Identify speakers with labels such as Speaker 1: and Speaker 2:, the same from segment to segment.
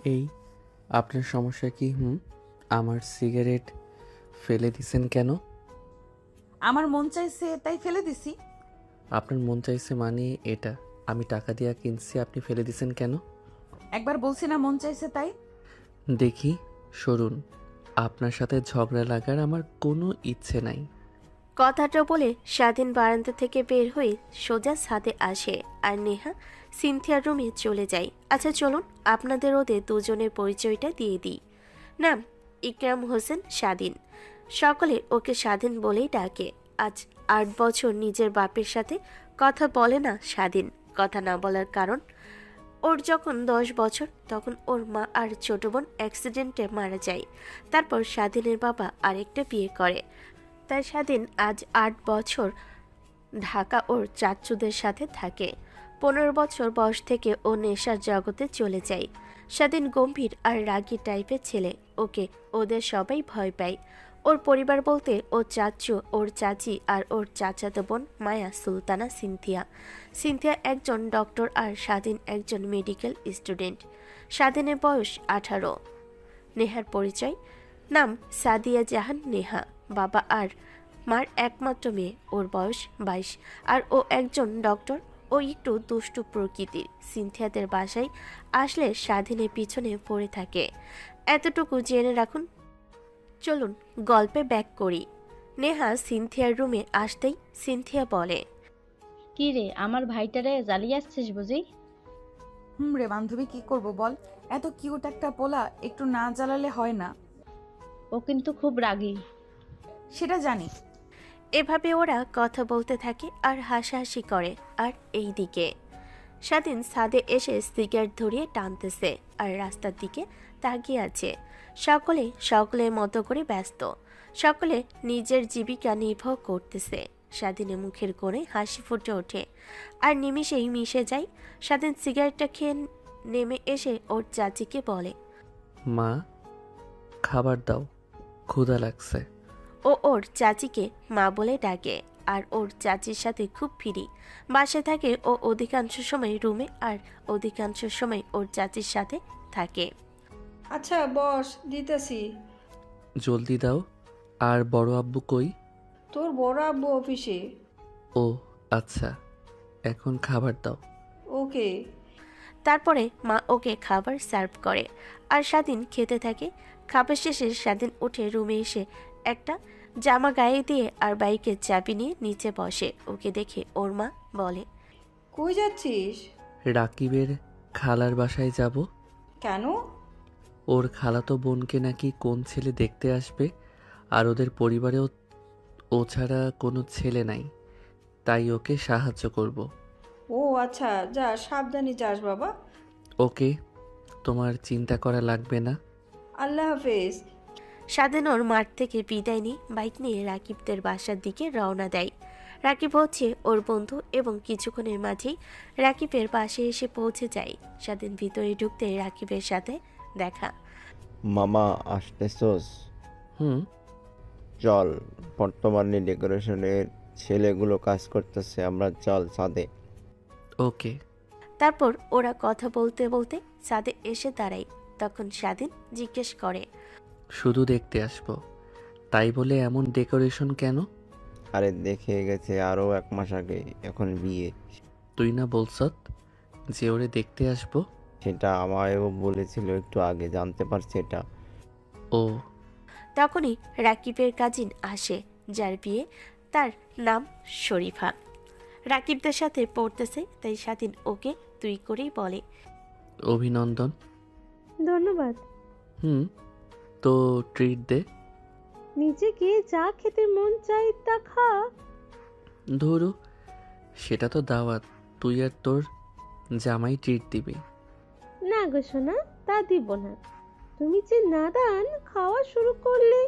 Speaker 1: এই আপনার সমস্যা কি? আমার সিগারেট ফেলে দিছেন কেন?
Speaker 2: আমার মন চাইছে তাই ফেলে দিছি।
Speaker 1: আপনার মন চাইছে মানে এটা আমি টাকা দিয়া কিনছি, আপনি ফেলে দিছেন কেন?
Speaker 2: একবার বলছি না মন চাইছে তাই।
Speaker 1: দেখি, সরুন। আপনার সাথে ঝগড়া লাগার আমার কোনো ইচ্ছে নাই।
Speaker 3: কথাটা বলে স্বাধীন বারান্দা থেকে বের হয়ে সোজা ছাদে আসে আর নেহা সিনথিয়ার রুমে চলে যায়। আচ্ছা চলুন আপনাদের ওদের দুজনের পরিচয়টা দিয়ে দিই। নাম ইকরাম হোসেন স্বাধীন। সকলে ওকে স্বাধীন বলেই ডাকে। আজ 8 বছর নিজের বাপের সাথে কথা বলে না স্বাধীন। কথা না বলার কারণ, ওর যখন 10 বছর তখন ওর মা আর ছোট বোন অ্যাক্সিডেন্টে মারা যায়। তারপর স্বাধীনের বাবা আরেকটা বিয়ে করে। তাই স্বাধীন আজ 8 বছর ঢাকা ওর চাচ্চুদের সাথে থাকে। 15 বছর বয়স থেকে ও নেশার জগতে চলে যায়। স্বাধীন গম্ভীর আর রাগী টাইপের ছেলে। ওকে ওদের সবাই ভয় পায়। ওর পরিবার বলতে ওর চাচ্চু, ওর চাচি আর ওর চাচাতো বোন মায়া, সুলতানা, সিনথিয়া। সিনথিয়া একজন ডক্টর আর স্বাধীন একজন মেডিকেল স্টুডেন্ট। স্বাধীনের বয়স 18। নেহার পরিচয়, নাম সাদিয়া জাহান নেহা। বাবা আর মার একমাত্র মেয়ে, ওর বয়স 22 আর ও একজন ডক্টর। ও একটু দুষ্টু প্রকৃতির। সিনথিয়াদের বাসায় আসলে স্বাধীনের পিছনে পড়ে থাকে। এতটুকু জেনে রাখুন। চলুন গল্পে ব্যাক করি। নেহা সিনথিয়ার রুমে আসতেই সিনথিয়া বলে,
Speaker 4: কি রে, আমার ভাইটারে জ্বালিয়ে আসছিস বুঝি?
Speaker 2: রে বান্ধবী, কি করব বল। এত কিউট একটা পোলা একটু না জ্বালালে হয় না।
Speaker 4: ও কিন্তু খুব রাগী।
Speaker 2: সেটা জানি।
Speaker 3: এভাবে ওরা কথা বলতে থাকে আর হাসাহাসি করে। আর এই দিকে স্বাধীন ছাদে এসে সিগারেট ধরিয়ে টানতেছে আর রাস্তার দিকে তাকিয়ে আছে। সকলে সকলের মতো করে ব্যস্ত। সকলে নিজের জীবিকা নির্বাহ করতেছে। স্বাধীনের মুখের কোণে হাসি ফুটে ওঠে আর নিমিষেই মিশে যায়। স্বাধীন সিগারেটটা খেয়ে নেমে এসে ওর চাচিকে বলে,
Speaker 1: মা, খাবার দাও, ক্ষুধা লাগছে।
Speaker 3: ও ওর চাচিকে মা বলে ডাকে আর ওর চাচির সাথে খুব ফ্রি। বাসায় থাকে ও অধিকাংশ সময় রুমে আর অধিকাংশ সময় ওর চাচির সাথে থাকে।
Speaker 5: আচ্ছা বস, দিতেছি।
Speaker 1: জলদি দাও। আর বড় আব্বু কই?
Speaker 5: তোর বড় আব্বু অফিসে।
Speaker 1: ও আচ্ছা, এখন খাবার দাও।
Speaker 5: ওকে।
Speaker 3: তারপরে মা ওকে খাবার সার্ভ করে আর স্বাধীন খেতে থাকে। খাবার শেষে স্বাধীন উঠে রুমে এসে একটা জামা গায়ে দিয়ে আর বাইকের চাবি নিয়ে নিচে বসে। ওকে দেখে ওর মা বলে,
Speaker 5: কই যাচ্ছিস?
Speaker 1: রাকিবের খালার বাসায় যাব।
Speaker 5: কেন?
Speaker 1: ওর খালাতো বোনকে নাকি কোন ছেলে দেখতে আসবে, আর ওদের পরিবারেও ও ছাড়া কোনো ছেলে নাই, তাই ওকে সাহায্য করব।
Speaker 5: ও আচ্ছা, যা সাবধানে যাস বাবা।
Speaker 1: ওকে, তোমার চিন্তা করা লাগবে না।
Speaker 5: আল্লাহ হাফেজ।
Speaker 3: স্বাধীন ওর মাঠ থেকে বিদায় নিয়ে বাইক নিয়ে রাকিবদের বাসার দিকে রওনা দেয়। রাকিব হচ্ছে ওর বন্ধু এবং কিছুক্ষণের মাঝেই রাকিবের পাশে এসে পৌঁছে যায়। স্বাধীন ভিতরে ঢুকতে রাকিবের সাথে দেখা।
Speaker 6: মামা আসতেছস?
Speaker 1: হুম।
Speaker 6: চল, বর্তমানে ডেকোরেশনের ছেলেগুলো কাজ করতেছে, আমরা চল ছাদে।
Speaker 1: ওকে।
Speaker 3: তারপর ওরা কথা বলতে বলতে ছাদে এসে দাঁড়ায়। তখন স্বাধীন জিজ্ঞেস করে,
Speaker 1: শুধু দেখতে আসবো তাই বলে এমন ডেকোরেশন কেন?
Speaker 6: আরে দেখে গেছে আরো 1 মাস আগে, এখন বিয়ে।
Speaker 1: তুই না বলছত যে ওরে দেখতে আসবো?
Speaker 6: সেটা আমায়ও বলেছিল একটু আগে, জানতে পারছি এটা।
Speaker 1: ও।
Speaker 3: তখনই রাকিবের কাজিন আসে, যার বিয়ে। তার নাম শরীফা। রাকিবদের সাথে পড়তেছে, তাই স্বাধীন ওকে তুই করেই বলে।
Speaker 1: অভিনন্দন।
Speaker 7: ধন্যবাদ।
Speaker 1: হুম, তো ট্রিট দে।
Speaker 7: নিচে গিয়ে যা খেতে মন চাই তা খা।
Speaker 1: ধরু, সেটা তো দাওয়াত, তুই আর তোর জামাই ট্রিট দিবি।
Speaker 7: না গো সোনা, তা দিব না। তুমি যে নাদান, খাওয়া শুরু করলে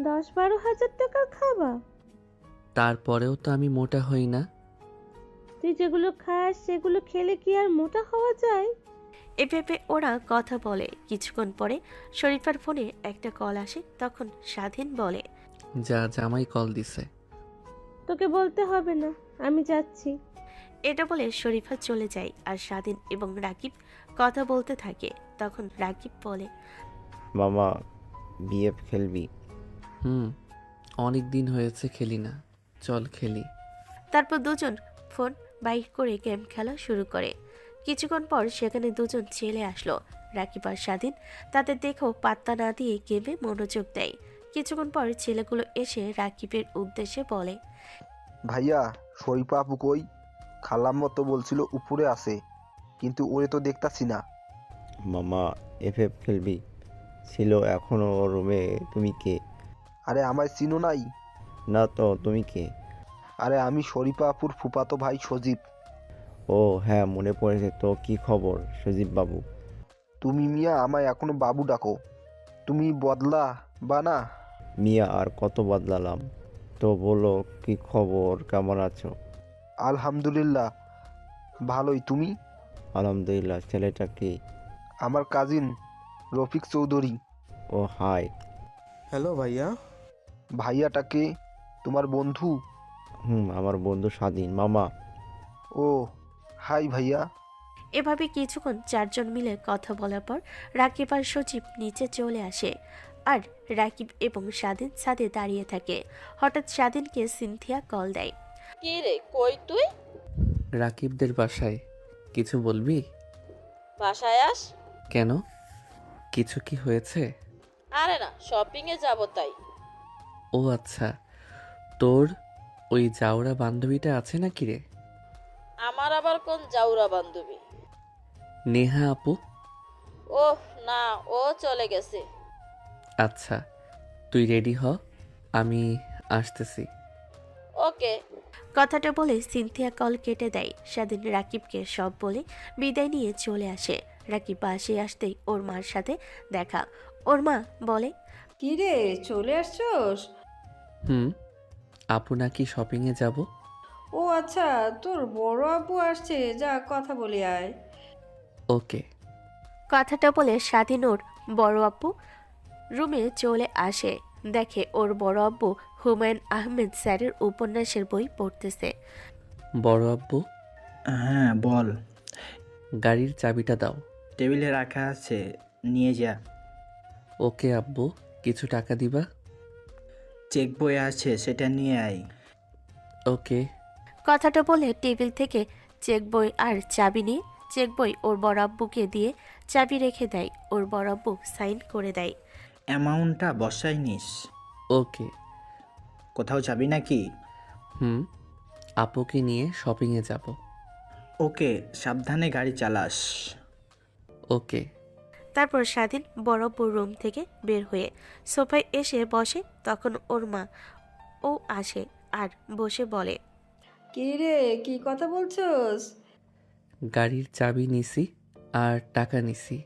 Speaker 7: 10-12 হাজার টাকা খাবা।
Speaker 1: তারপরেও তো আমি মোটা হই না।
Speaker 7: তুই যেগুলো খাস সেগুলো খেলে কি আর মোটা হওয়া যায়?
Speaker 3: এভাবে ওরা কথা বলে। কিছুক্ষণ পরে শরীফার ফোনে একটা কল আসে। তখন স্বাধীন বলে,
Speaker 1: যা, জামাই কল দিছে।
Speaker 7: তোকে বলতে হবে না, আমি যাচ্ছি।
Speaker 3: এটা বলে শরীফা চলে যায় আর স্বাধীন এবং রাকিব কথা বলতে থাকে। তখন রাকিব বলে,
Speaker 6: মামা বিএফ খেলবি?
Speaker 1: হুম, অনেক দিন হয়েছে খেলি না, চল খেলি।
Speaker 3: তারপর দুজন ফোন বাইক করে গেম খেলা শুরু করে। কিছুক্ষণ পর সেখানে দুজন ছেলে আসলো। রাকিব আর স্বাধীন তাদের দেখেও পাত্তা না দিয়ে গেমে মনোযোগ দেয়। কিছুক্ষণ পর ছেলেগুলো এসে রাকিবের উদ্দেশ্যে বলে,
Speaker 8: ভাইয়া শরীফা আপু কই? খালাম্মা তো বলছিল উপরে আছে, কিন্তু ওরে তো দেখতাছি না।
Speaker 6: মামা এফএফ খেলবি? ছিল, এখনো ওর রুমে। তুমি কে?
Speaker 8: আরে আমায় চিনো নাই?
Speaker 6: না তো, তুমি কে?
Speaker 8: আরে আমি শরীফা আপুর ফুফাতো ভাই সজীব।
Speaker 6: ও হ্যাঁ, মনে পড়েছে। তো কি খবর সজীব বাবু?
Speaker 8: তুমি মিয়া আমায় এখনো বাবু ডাকো, তুমি বদলা বা না?
Speaker 6: মিয়া আর কত বদলালাম? তো বলো কি খবর, কেমন আছো?
Speaker 8: আলহামদুলিল্লাহ ভালোই, তুমি?
Speaker 6: আলহামদুলিল্লাহ। ছেলেটা কি?
Speaker 8: আমার কাজিন রফিক চৌধুরী।
Speaker 6: ও হাই।
Speaker 9: হ্যালো ভাইয়া।
Speaker 8: ভাইয়াটাকে তোমার বন্ধু?
Speaker 6: আমার বন্ধু স্বাধীন। মামা।
Speaker 8: ও হাই ভাইয়া।
Speaker 3: এভাবে কিছুক্ষণ চারজন মিলে কথা বলার পর রাকিব আর সজীব নিচে চলে আসে। আর রাকিব এবং স্বাধীন ছাদে দাঁড়িয়ে থাকে। হঠাৎ স্বাধীনকে সিনথিয়া কল দেয়।
Speaker 10: কি রে, কই তুই?
Speaker 1: রাকিবদের বাসায়। কিছু বলবি?
Speaker 10: বাসায় আস।
Speaker 1: কেন, কিছু কি হয়েছে?
Speaker 10: আরে না, শপিং এ যাব তাই।
Speaker 1: ও আচ্ছা, তোর ওই জাউরা বান্ধবীটা আছে নাকি রে?
Speaker 10: আমার আবার কোন জাউরা বান্ধবী?
Speaker 1: নেহা আপু।
Speaker 10: ওহ না, ও চলে গেছে।
Speaker 1: আচ্ছা, তুই রেডি হ, আমি আসতেছি।
Speaker 10: ওকে।
Speaker 3: কথাটা বলে সিনথিয়া কল কেটে দেয়। স্বাধীন রাকিবকে সব বলে বিদায় নিয়ে চলে আসে। রাকিব বাসে আসতেই ওর মার সাথে দেখা। ওর মা বলে,
Speaker 5: কি রে, চলে আসছোস?
Speaker 1: হুম, আপু নাকি শপিংয়ে যাব।
Speaker 5: ও আচ্ছা, তোর বড় আপু আসছে, যা কথা বলি আয়।
Speaker 1: ওকে।
Speaker 3: কথাটা বলে স্বাধীন ওর বড় আব্বু রুমে চলে আসে। দেখে ওর বড় আব্বু হুমায়ুন আহমেদ স্যারের উপন্যাসের বই পড়তেছে।
Speaker 1: বড় আব্বু,
Speaker 11: হ্যাঁ বল।
Speaker 1: গাড়ির চাবিটা দাও।
Speaker 11: টেবিলে রাখা আছে, নিয়ে যা।
Speaker 1: ওকে আব্বু, কিছু টাকা দিবা?
Speaker 11: চেক বই আছে, সেটা নিয়ে আয়।
Speaker 1: ওকে।
Speaker 3: কথাটা বলে টেবিল থেকে চেক বই আর চাবি নিয়ে চেক বই ওর বড় আব্বুকে দিয়ে চাবি রেখে দেয়। ওর বড় আব্বু সাইন করে দেয়।
Speaker 11: অ্যামাউন্টটা বসাই নিস।
Speaker 1: ওকে।
Speaker 11: কোথাও যাবি নাকি?
Speaker 1: হুম, আপুকে নিয়ে শপিংয়ে যাব।
Speaker 11: ওকে, সাবধানে গাড়ি চালাস।
Speaker 1: ওকে।
Speaker 3: তারপর স্বাধীন বড় আব্বুর রুম থেকে বের হয়ে সোফায় এসে বসে। তখন ওর মা ও আসে আর বসে বলে,
Speaker 5: কি রে, কি কথা বলছোস?
Speaker 1: গাড়ির চাবি নিছি আর টাকা নিছি।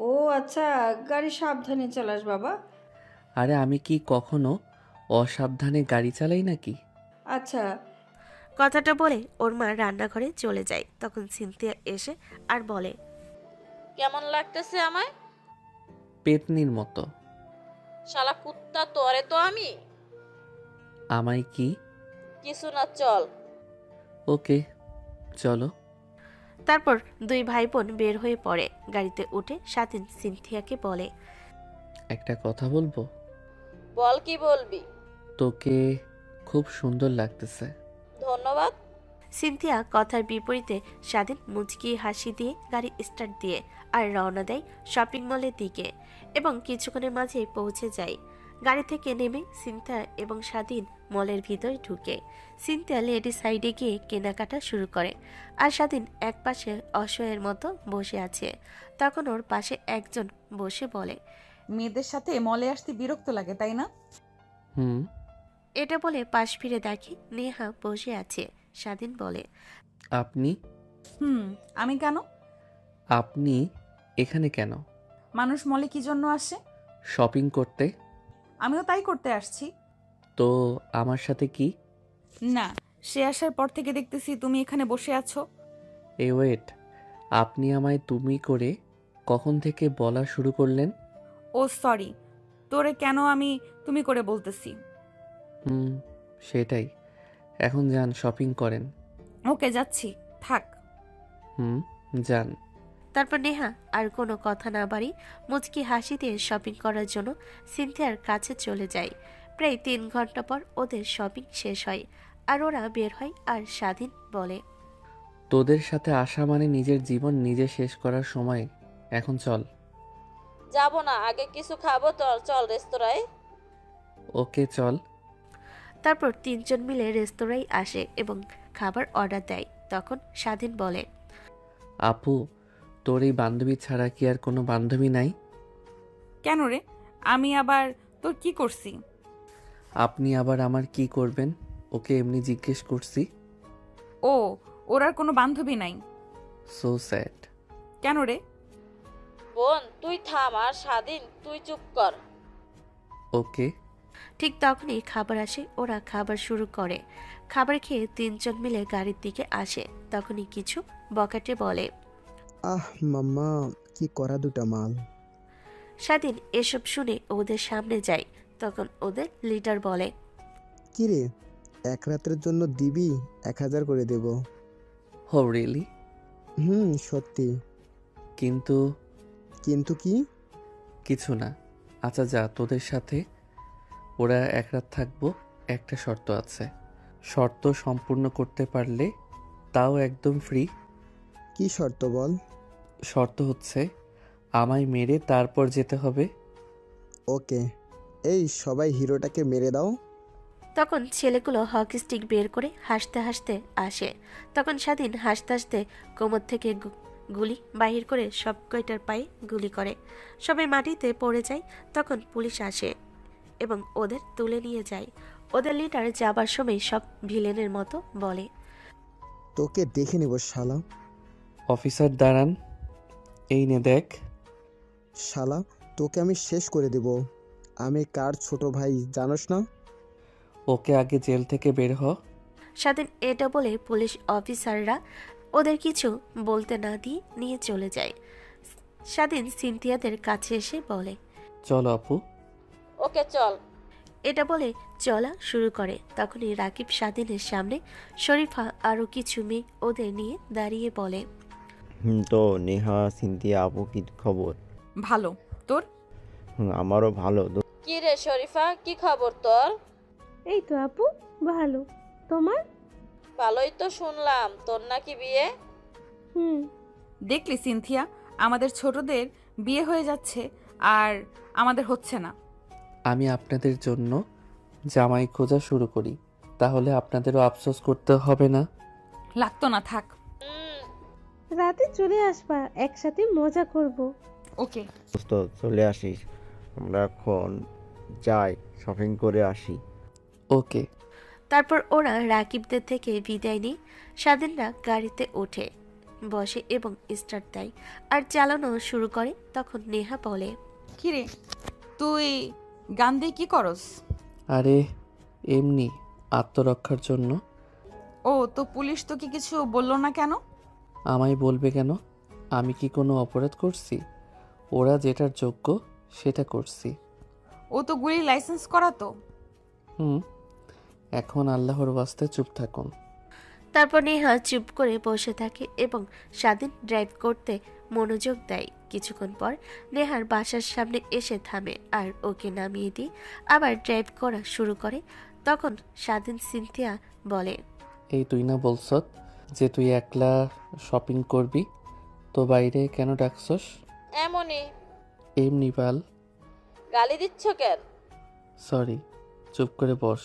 Speaker 5: ও আচ্ছা, গাড়ি সাবধানে চালাস বাবা।
Speaker 1: আরে আমি কি কখনো অসাবধানে গাড়ি চালাই নাকি?
Speaker 5: আচ্ছা।
Speaker 3: কথাটা বলে ওর মা রান্নাঘরে চলে যায়। তখন সিনথিয়া এসে আর বলে,
Speaker 10: কেমন লাগতেছে আমায়?
Speaker 1: পেতনির মতো।
Speaker 10: শালা কুত্তা, তোরে তো আমি।
Speaker 1: আমায় কি?
Speaker 10: কিছু না, চল।
Speaker 1: ওকে, চলো।
Speaker 3: তারপর দুই ভাই বোন বের হয়ে পড়ে। গাড়িতে উঠে স্বাধীন সিনথিয়াকে বলে,
Speaker 1: একটা কথা বলবো?
Speaker 10: বল, কি বলবি?
Speaker 1: তোকে খুব সুন্দর লাগতেছে।
Speaker 10: ধন্যবাদ।
Speaker 3: সিনথিয়া কথার বিপরীতে স্বাধীন মুচকি হাসি দিয়ে গাড়ি স্টার্ট দিয়ে আর রওনা দেয় শপিং মলের দিকে এবং কিছুক্ষণের মাঝেই পৌঁছে যায়। গাড়ি থেকে নেমে সিনথিয়া এবং স্বাধীন মলের ভিতরে ঢুকে। সিনথিয়া লেডি সাইডে গিয়ে কেনাকাটা শুরু করে আর স্বাধীন এক পাশে অসহায়ের মতো বসে আছে। তখন ওর পাশে একজন বসে বলে,
Speaker 2: মেয়েদের সাথে মলে আসতে বিরক্ত লাগে তাই না?
Speaker 1: হুম।
Speaker 3: এটা বলে পাশ ফিরে দেখে নেহা বসে আছে। স্বাধীন বলে,
Speaker 1: আপনি?
Speaker 2: আমি কেন?
Speaker 1: আপনি এখানে কেন?
Speaker 2: মানুষ মলে কি জন্য আসে?
Speaker 1: শপিং করতে।
Speaker 2: আমিও তাই করতে আসছি।
Speaker 1: তো আমার সাথে কি?
Speaker 2: না, সে আসার পর থেকে দেখতেছি তুমি এখানে বসে আছো।
Speaker 1: ওয়েট, আপনি আমায় তুমি করে কখন থেকে বলা শুরু করলেন?
Speaker 2: ও সরি, তোরে কেন আমি তুমি করে বলতেছি?
Speaker 1: সেটাই। এখন যান, শপিং করেন।
Speaker 2: ওকে, যাচ্ছি, থাক।
Speaker 1: যান।
Speaker 3: তারপর নেহা আর কোনো কথা না বাড়ি মুচকি হাসি দিয়ে শপিং করার জন্য সিনথিয়ার কাছে চলে যায়। প্রায় 3 ঘন্টা পর ওদের শপিং শেষ হয় আর ওরা বের হয়। আর স্বাধীন বলে,
Speaker 1: তোদের সাথে আসা মানে নিজের জীবন নিজে শেষ করার সময়। এখন চল।
Speaker 10: যাব না, আগে কিছু খাবো তো, চল রেস্তোরাঁয়।
Speaker 1: ওকে চল।
Speaker 3: তারপর 3 জন মিলে রেস্তোরাঁয় আসে এবং খাবার অর্ডার দেয়। তখন স্বাধীন বলে,
Speaker 1: আপু, তোর এই বান্ধবী ছাড়া কি আর কোনো বান্ধবী নাই?
Speaker 2: কেন রে, আমি আবার তোর কি করছি?
Speaker 1: আপনি আবার আমার কি করবেন? ওকে এমনি জিজ্ঞেস করছি।
Speaker 2: ও, ওর আর কোনো বান্ধবী নাই?
Speaker 1: So sad.
Speaker 2: কেন রে?
Speaker 10: বোন তুই থাম, আর স্বাধীন তুই চুপ কর।
Speaker 1: ওকে।
Speaker 3: ঠিক তখনই খাবার আসে। ওরা খাবার শুরু করে। খাবার খেয়ে 3 জন মিলে গাড়ির দিকে আসে। তখনই কিছু বকাটে বলে,
Speaker 9: আহ মাম্মা, কি করা দুটা মাল।
Speaker 3: স্বাধীন এসব শুনে ওদের সামনে যায়। তখন ওদের লিডার বলে,
Speaker 9: কি রে, 1 রাতের জন্য দিবি? 1000 করে দেব।
Speaker 1: হো রিয়েলি?
Speaker 9: সত্যি।
Speaker 1: কিন্তু
Speaker 9: কিন্তু কি?
Speaker 1: কিছু না। আচ্ছা যা, তোদের সাথে ওরা 1 রাত থাকবো। একটা শর্ত আছে। শর্ত সম্পূর্ণ করতে পারলে তাও একদম ফ্রি।
Speaker 9: কি শর্ত বল?
Speaker 1: শর্ত হচ্ছে আমায় মেরে তারপর যেতে হবে।
Speaker 9: ওকে, এই সবাই হিরোটাকে মেরে দাও।
Speaker 3: তখন ছেলেগুলো হকি স্টিক বের করে হাসতে হাসতে আসে। তখন স্বাধীন হাসতে হাসতে কোমর থেকে গুলি বাহির করে সব কয়টার পায়ে গুলি করে। সবাই মাটিতে পড়ে যায়। তখন পুলিশ আসে এবং ওদের তুলে নিয়ে যায়। ওদের লিডার যাবার সময় সব ভিলেনের মতো বলে,
Speaker 9: তোকে দেখে নেব শালা।
Speaker 1: অফিসার দাঁড়ান, এই নে দেখ।
Speaker 9: শালা, তোকে আমি শেষ করে দেব। আমি কার ছোট ভাই জানোস না?
Speaker 1: ওকে আগে জেল থেকে বের হ।
Speaker 3: স্বাধীন এটা বলে পুলিশ অফিসাররা ওদের কিছু বলতে না দিয়ে নিয়ে চলে যায়। স্বাধীন সিনথিয়াদের কাছে এসে বলে,
Speaker 1: চলো আপু।
Speaker 10: ওকে চল।
Speaker 3: এটা বলে চলা শুরু করে। তখনই রাকিব স্বাধীনের সামনে শরীফা আরো কিছু মেয়ে ওদের নিয়ে দাঁড়িয়ে বলে,
Speaker 6: তো নেহা, সিনথিয়া আপু কি খবর?
Speaker 2: ভালো। তোর?
Speaker 6: আমারও ভালো।
Speaker 10: কি রে শরীফা, কি খবর তোর?
Speaker 7: এই তো আপু, ভালো। তোমার?
Speaker 10: ভালোই তো শুনলাম, তোর নাকি বিয়ে?
Speaker 2: দেখলি সিনথিয়া, আমাদের ছোটদের বিয়ে হয়ে যাচ্ছে আর আমাদের হচ্ছে না।
Speaker 1: আমি আপনাদের জন্য জামাই খোঁজা শুরু করি, তাহলে আপনাদেরও আফসোস করতে হবে না।
Speaker 2: লাগতো না, থাক।
Speaker 7: রাতে চলে আসবা, একসাথে মজা করব।
Speaker 2: ওকে।
Speaker 6: দোস্ত চলে আসিস, আমরা এখন যাই, শপিং করে আসি।
Speaker 1: ওকে।
Speaker 3: তারপর ওরা রাকিবদের থেকে বিদায় নিয়ে স্বাধীনরা গাড়িতে ওঠে, বসে এবং স্টার্ট দেয় আর চালানো শুরু করে। তখন নেহা বলে,
Speaker 2: কিরে, তুই গান দিয়ে কি করস?
Speaker 1: আরে এমনি আত্মরক্ষার জন্য।
Speaker 2: ও, তো পুলিশ তোকে কিছু বললো না কেন?
Speaker 1: আমায় বলবে কেন? আমি কি কোনো অপরাধ করছি? ওরা যেটার যোগ্য সেটা করছি।
Speaker 2: ও তো গুলি লাইসেন্স করা তো।
Speaker 1: এখন আল্লাহর ওয়াস্তে চুপ থাকুন।
Speaker 3: তারপর নেহা চুপ করে বসে থাকে এবং স্বাধীন ড্রাইভ করতে মনোযোগ দেয়। কিছুক্ষণ পর নেহার বাসার সামনে এসে থামে আর ওকে নামিয়ে দিয়ে আবার ড্রাইভ করা শুরু করে। তখন স্বাধীন সিনথিয়া বলে,
Speaker 1: এই তুই না বলছত যে তুই একলা শপিং করবি, তো বাইরে কেন ডাকছস?
Speaker 10: এমনই।
Speaker 1: এমনি বাল।
Speaker 10: গালি দিচ্ছ কেন?
Speaker 1: সরি, চুপ করে বস।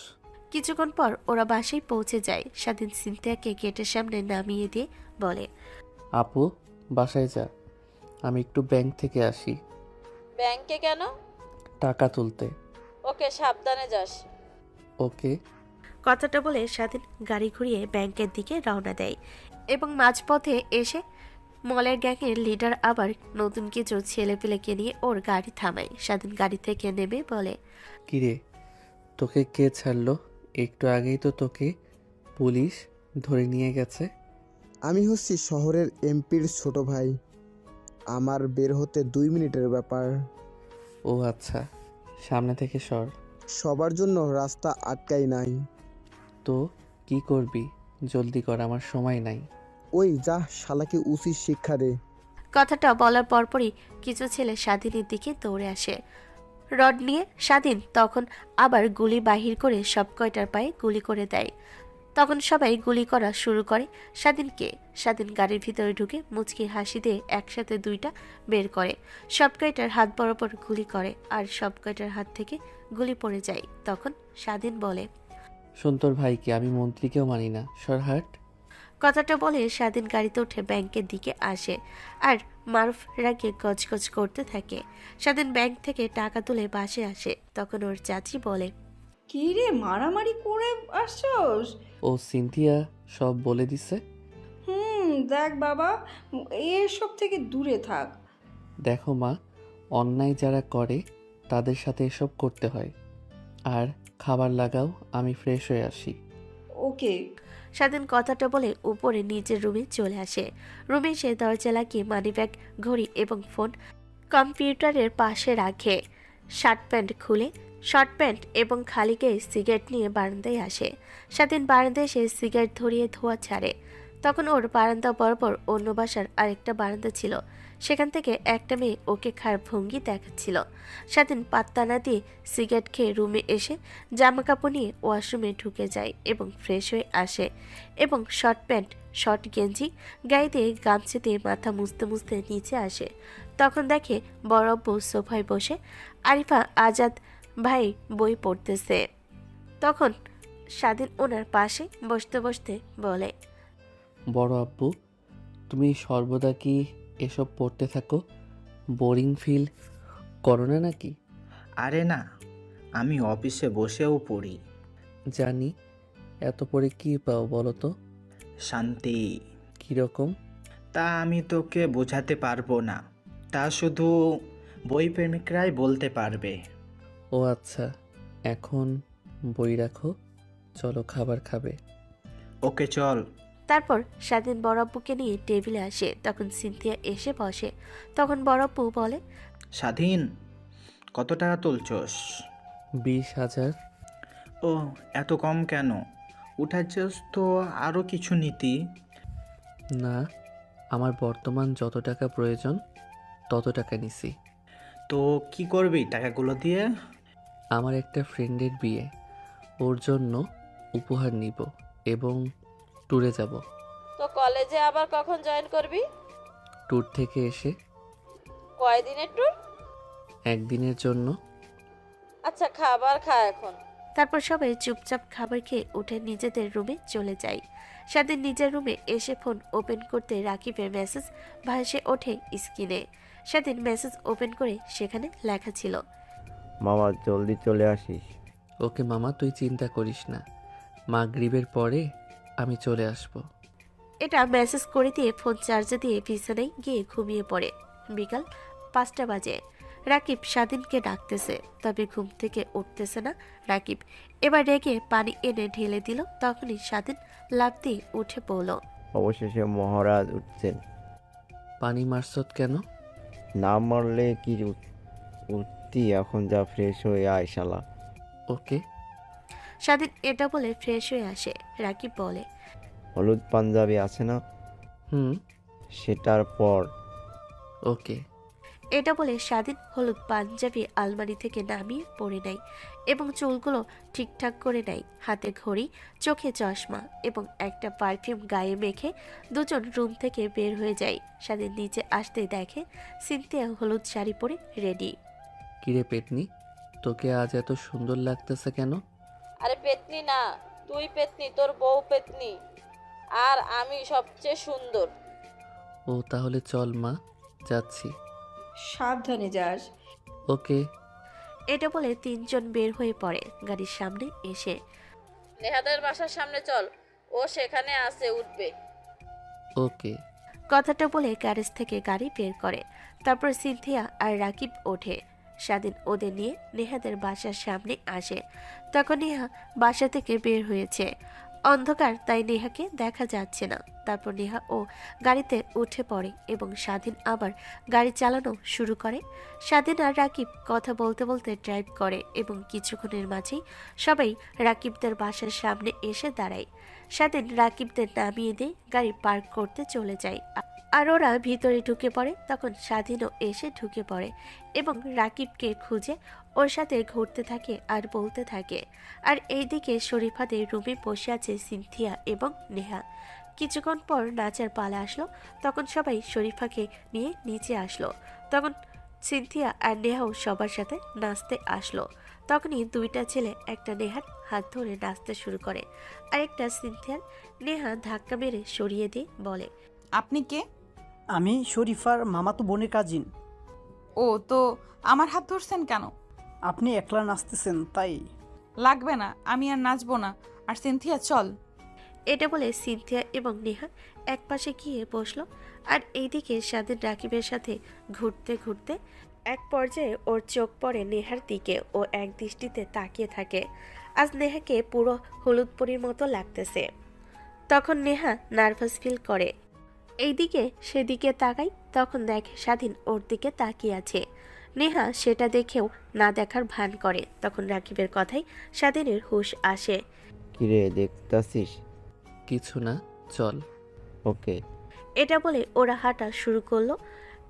Speaker 3: কিছুক্ষণ পর ওরা বাসায় পৌঁছে যায়। স্বাধীন সিনথিয়াকে গেটের সামনে নামিয়ে দিয়ে বলে,
Speaker 1: আপু বাসায় যা, আমি একটু ব্যাংক থেকে আসি।
Speaker 10: ব্যাংকে কেন?
Speaker 1: টাকা তুলতে।
Speaker 10: ওকে, সাবধানে যাস।
Speaker 1: ওকে।
Speaker 3: কথাটা বলে স্বাধীন গাড়ি ঘুরিয়ে ব্যাংকের দিকে রওনা দেয় এবং মাঝপথে এসে মলের গ্যাংয়ের লিডার আবার নতুন কিছু ছেলেপেলেকে নিয়ে ওর গাড়ি থামায়। স্বাধীন গাড়ি থেকে নেমে বলে,
Speaker 1: কিরে, তোকে কে ছাড়লো? একটু আগেই তো তোকে পুলিশ ধরে নিয়ে গেছে।
Speaker 9: আমি হচ্ছি শহরের এমপির ছোট ভাই, আমার বের হতে 2 মিনিটের ব্যাপার।
Speaker 1: ও আচ্ছা, সামনে থেকে সর।
Speaker 9: সবার জন্য রাস্তা আটকাই নাই।
Speaker 1: তো কি করবি? জলদি কর, আমার সময় নাই।
Speaker 9: ওই যা, শালাকে উচিত শিক্ষা দে।
Speaker 3: কথাটা বলার পরপরই কিছু ছেলে স্বাধীনের দিকে দৌড়ে আসে রড নিয়ে। স্বাধীন তখন আবার গুলি বাহির করে সব কয়টার পায়ে গুলি করে দেয়। তখন সবাই গুলি করা শুরু করে স্বাধীনকে। স্বাধীন গাড়ির ভিতরে ঢুকে মুচকি হাসি দিয়ে একসাথে দুইটা বের করে, সব কয়টার হাত বরাবর গুলি করে আর সব কয়টার হাত থেকে গুলি পড়ে যায়। তখন স্বাধীন বলে,
Speaker 1: শোন, তোর ভাইকে আমি মন্ত্রীকেও মানি না, সরহাট।
Speaker 3: কথাটা বলে স্বাধীন গাড়িতে উঠে ব্যাংকের দিকে আসে আর মারুফ রাগে গজগজ করতে থাকে। স্বাধীন ব্যাংক থেকে টাকা তুলে বাসে আসে। তখন ওর চাচি বলে,
Speaker 5: কি রে, মারামারি করে আসছস?
Speaker 1: ও সিনথিয়া সব বলে দিছে।
Speaker 5: দেখ বাবা, এসব থেকে দূরে থাক।
Speaker 1: দেখো মা, অন্যায় যারা করে তাদের সাথে এসব করতে হয়। আর খাবার লাগাও, আমি ফ্রেশ হয়ে আসি।
Speaker 5: ওকে।
Speaker 3: স্বাধীন কথাটা বলে উপরে নিজের রুমে চলে আসে। রুমে সে দরজা লাগিয়ে মানিব্যাগ, ঘড়ি এবং ফোন কম্পিউটারের পাশে রাখে। শার্ট প্যান্ট খুলে শর্ট প্যান্ট এবং খালি গায়ে সিগারেট নিয়ে বারান্দায় আসে। স্বাধীন বারান্দায় সে সিগারেট ধরিয়ে ধোয়া ছাড়ে। তখন ওর বারান্দা বরাবর অন্য বাসার আরেকটা বারান্দা ছিল, সেখান থেকে একটা মেয়ে ওকে খারাপ ভঙ্গি দেখাচ্ছিল। স্বাধীন পাত্তা না দিয়ে সিগারেট খেয়ে রুমে এসে জামা কাপড় নিয়ে ওয়াশরুমে ঢুকে যায় এবং ফ্রেশ হয়ে আসে এবং শর্ট প্যান্ট, শর্ট গেঞ্জি গায়ে দিয়ে গামছা দিয়ে মাথা মুছতে মুছতে নিচে আসে। তখন দেখে বড় আব্বু সোফায় বসে আরিফা আজাদ ভাই বই পড়তেছে। তখন স্বাধীন ওনার পাশে বসতে বসতে বলে,
Speaker 1: বড় আব্বু, তুমি সর্বদা কি এসব পড়তে থাকো? বোরিং ফিল করো না নাকি?
Speaker 11: আরে না, আমি অফিসে বসেও পড়ি।
Speaker 1: জানি, এত পড়ে কি পাও বলো তো?
Speaker 11: শান্তি।
Speaker 1: কীরকম?
Speaker 11: তা আমি তোকে বোঝাতে পারবো না, তা শুধু বই প্রেমিকরাই বলতে পারবে।
Speaker 1: ও আচ্ছা, এখন বই রাখো, চলো খাবার খাবে।
Speaker 11: ওকে চল।
Speaker 3: তারপর স্বাধীন বড়াব্বুকে নিয়ে টেবিলে আসে। তখন সিনথিয়া এসে বসে। তখন বড়াব্বু বলে,
Speaker 11: স্বাধীন, কত টাকা তুলছস?
Speaker 1: 20,000।
Speaker 11: ও, এত কম কেন? উঠাচ্ছস তো আরও কিছু নীতি।
Speaker 1: না, আমার বর্তমান যত টাকা প্রয়োজন তত টাকা নিছি।
Speaker 11: তো কি করবি টাকাগুলো দিয়ে?
Speaker 1: আমার একটা ফ্রেন্ডের বিয়ে, ওর জন্য উপহার নিব এবং ট্যুরে যাব।
Speaker 10: তো কলেজে আবার কখন জয়েন করবি?
Speaker 1: ট্যুর থেকে এসে।
Speaker 10: কয়দিনের ট্যুর?
Speaker 1: একদিনের জন্য।
Speaker 10: আচ্ছা, খাবার খা এখন।
Speaker 3: তারপর সবাই চুপচাপ খাবার খেয়ে উঠে নিজেদের রুমে চলে যায়। স্বাধীন নিজের রুমে এসে ফোন ওপেন করতে রাকিবের মেসেজ ভাসে ওঠে স্ক্রিনে। স্বাধীন মেসেজ ওপেন করে সেখানে লেখা ছিল,
Speaker 6: মামা জলদি চলে আসিস।
Speaker 1: ওকে মামা, তুই চিন্তা করিস না, মাগরিবের পরে আমি চলে আসব।
Speaker 3: এটা মেসেজ করে দিয়ে ফোন চার্জে দিয়ে বিছানায় গিয়ে ঘুমিয়ে পড়ে। বিকাল 5টা বাজে। রাকিব স্বাধীনকে ডাকতেছে, তবে ঘুম থেকে উঠতেছে না রাকিব। এবার রেগে পানি এনে ঢেলে দিল। তখনই স্বাধীন লাফ দিয়ে উঠে পড়ল।
Speaker 6: অবশেষে মহারাজ উঠছেন।
Speaker 1: পানি মারছত কেন?
Speaker 6: না মারলে কি উঠতি? এখন যা, ফ্রেশ হয়ে আয় শালা।
Speaker 1: ওকে।
Speaker 3: স্বাধীন এটা বলে ফ্রেশ হয়ে আসে। রাকিব বলে,
Speaker 6: হলুদ পাঞ্জাবি আছে না? সেটার পর।
Speaker 1: ওকে।
Speaker 3: এটা বলে স্বাধীন হলুদ পাঞ্জাবি আলমারি থেকে নামিয়ে পরে নেয় এবং চুলগুলো ঠিকঠাক করে নেয়। হাতে ঘড়ি, চোখে চশমা এবং একটা পারফিউম গায়ে মেখে দুজন রুম থেকে বের হয়ে যায়। স্বাধীন নিচে আসতে দেখে সিনথিয়া হলুদ শাড়ি পরে রেডি।
Speaker 1: কিরে পেতনি, তোকে আজ এত সুন্দর লাগতেছে কেন?
Speaker 10: আরে পেতনি না, তুই পেতনি, তোর বউ পেতনি, আর আমি সবচেয়ে সুন্দর।
Speaker 1: ও তাহলে চল মা, যাচ্ছি।
Speaker 5: সাবধানে যাস।
Speaker 1: ওকে।
Speaker 3: এটা বলে তিনজন বের হয়ে পড়ে গাড়ির সামনে এসে।
Speaker 10: নেহাদের বাসার সামনে চল, ও সেখানে আছে, উঠবে।
Speaker 1: ওকে।
Speaker 3: কথাটা বলে গ্যারেজ থেকে গাড়ি বের করে। তারপর সিনথিয়া আর রাকিব ওঠে। স্বাধীন ওদের নিয়ে নেহাদের বাসার সামনে আসে। তখন নেহা বাসা থেকে বের হয়েছে। অন্ধকার, তাই নেহাকে দেখা যাচ্ছে না। তারপর নেহা ও গাড়িতে উঠে পড়ে এবং স্বাধীন আবার গাড়ি চালানো শুরু করে। স্বাধীন আর রাকিব কথা বলতে বলতে ড্রাইভ করে এবং কিছুক্ষণের মাঝেই সবাই রাকিবদের বাসার সামনে এসে দাঁড়ায়। স্বাধীন রাকিবদের নামিয়ে দিয়ে গাড়ি পার্ক করতে চলে যায়। আর ওরা ভিতরে ঢুকে পড়ে। তখন স্বাধীনও এসে ঢুকে পড়ে এবং রাকিবকে খুঁজে ওর সাথে ঘুরতে থাকে আর বলতে থাকে। আর এইদিকে শরীফাদের রুমে বসে আছে সিনথিয়া এবং নেহা। কিছুক্ষণ পর নাচের পালা আসলো। তখন সবাই শরীফাকে নিয়ে নিচে আসলো। তখন সিনথিয়া আর নেহাও সবার সাথে নাচতে আসলো। তখনই দুইটা ছেলে একটা নেহার হাত ধরে নাচতে শুরু করে আর একটা সিনথিয়ার। নেহা ধাক্কা মেরে সরিয়ে দিয়ে বলে,
Speaker 2: আপনি কে?
Speaker 12: আমি শরীফার মামাতো বোনের কাজিন।
Speaker 2: ও তো আমার হাত ধরছেন কেন?
Speaker 12: আপনি একলা নাচতেছেন তাই।
Speaker 2: লাগবে না, আমি আর নাচবো না। আর সিনথিয়া চল।
Speaker 3: এটা বলে সিনথিয়া এবং নেহা একপাশে গিয়ে বসলো। আর এইদিকে স্বাধীন রাকিবের সাথে ঘুরতে ঘুরতে এক পর্যায়ে ওর চোখ পড়ে নেহার দিকে। ও এক দৃষ্টিতে তাকিয়ে থাকে। আজ নেহাকে পুরো হলুদ পরীর মতো লাগতেছে। তখন নেহা নার্ভাস ফিল করে। এইদিকে সেদিকে তাকাই, তখন দেখে স্বাধীন ওর দিকে তাকিয়ে আছে। নেহা সেটা দেখেও না দেখার ভান করে। তখন রাকিবের কথাই স্বাধীনের হুঁশ আসে।
Speaker 6: কিরে দেখতাছিস?
Speaker 1: কিছু না, চল।
Speaker 6: ওকে।
Speaker 3: এটা বলে ওরা হাঁটা শুরু করলো,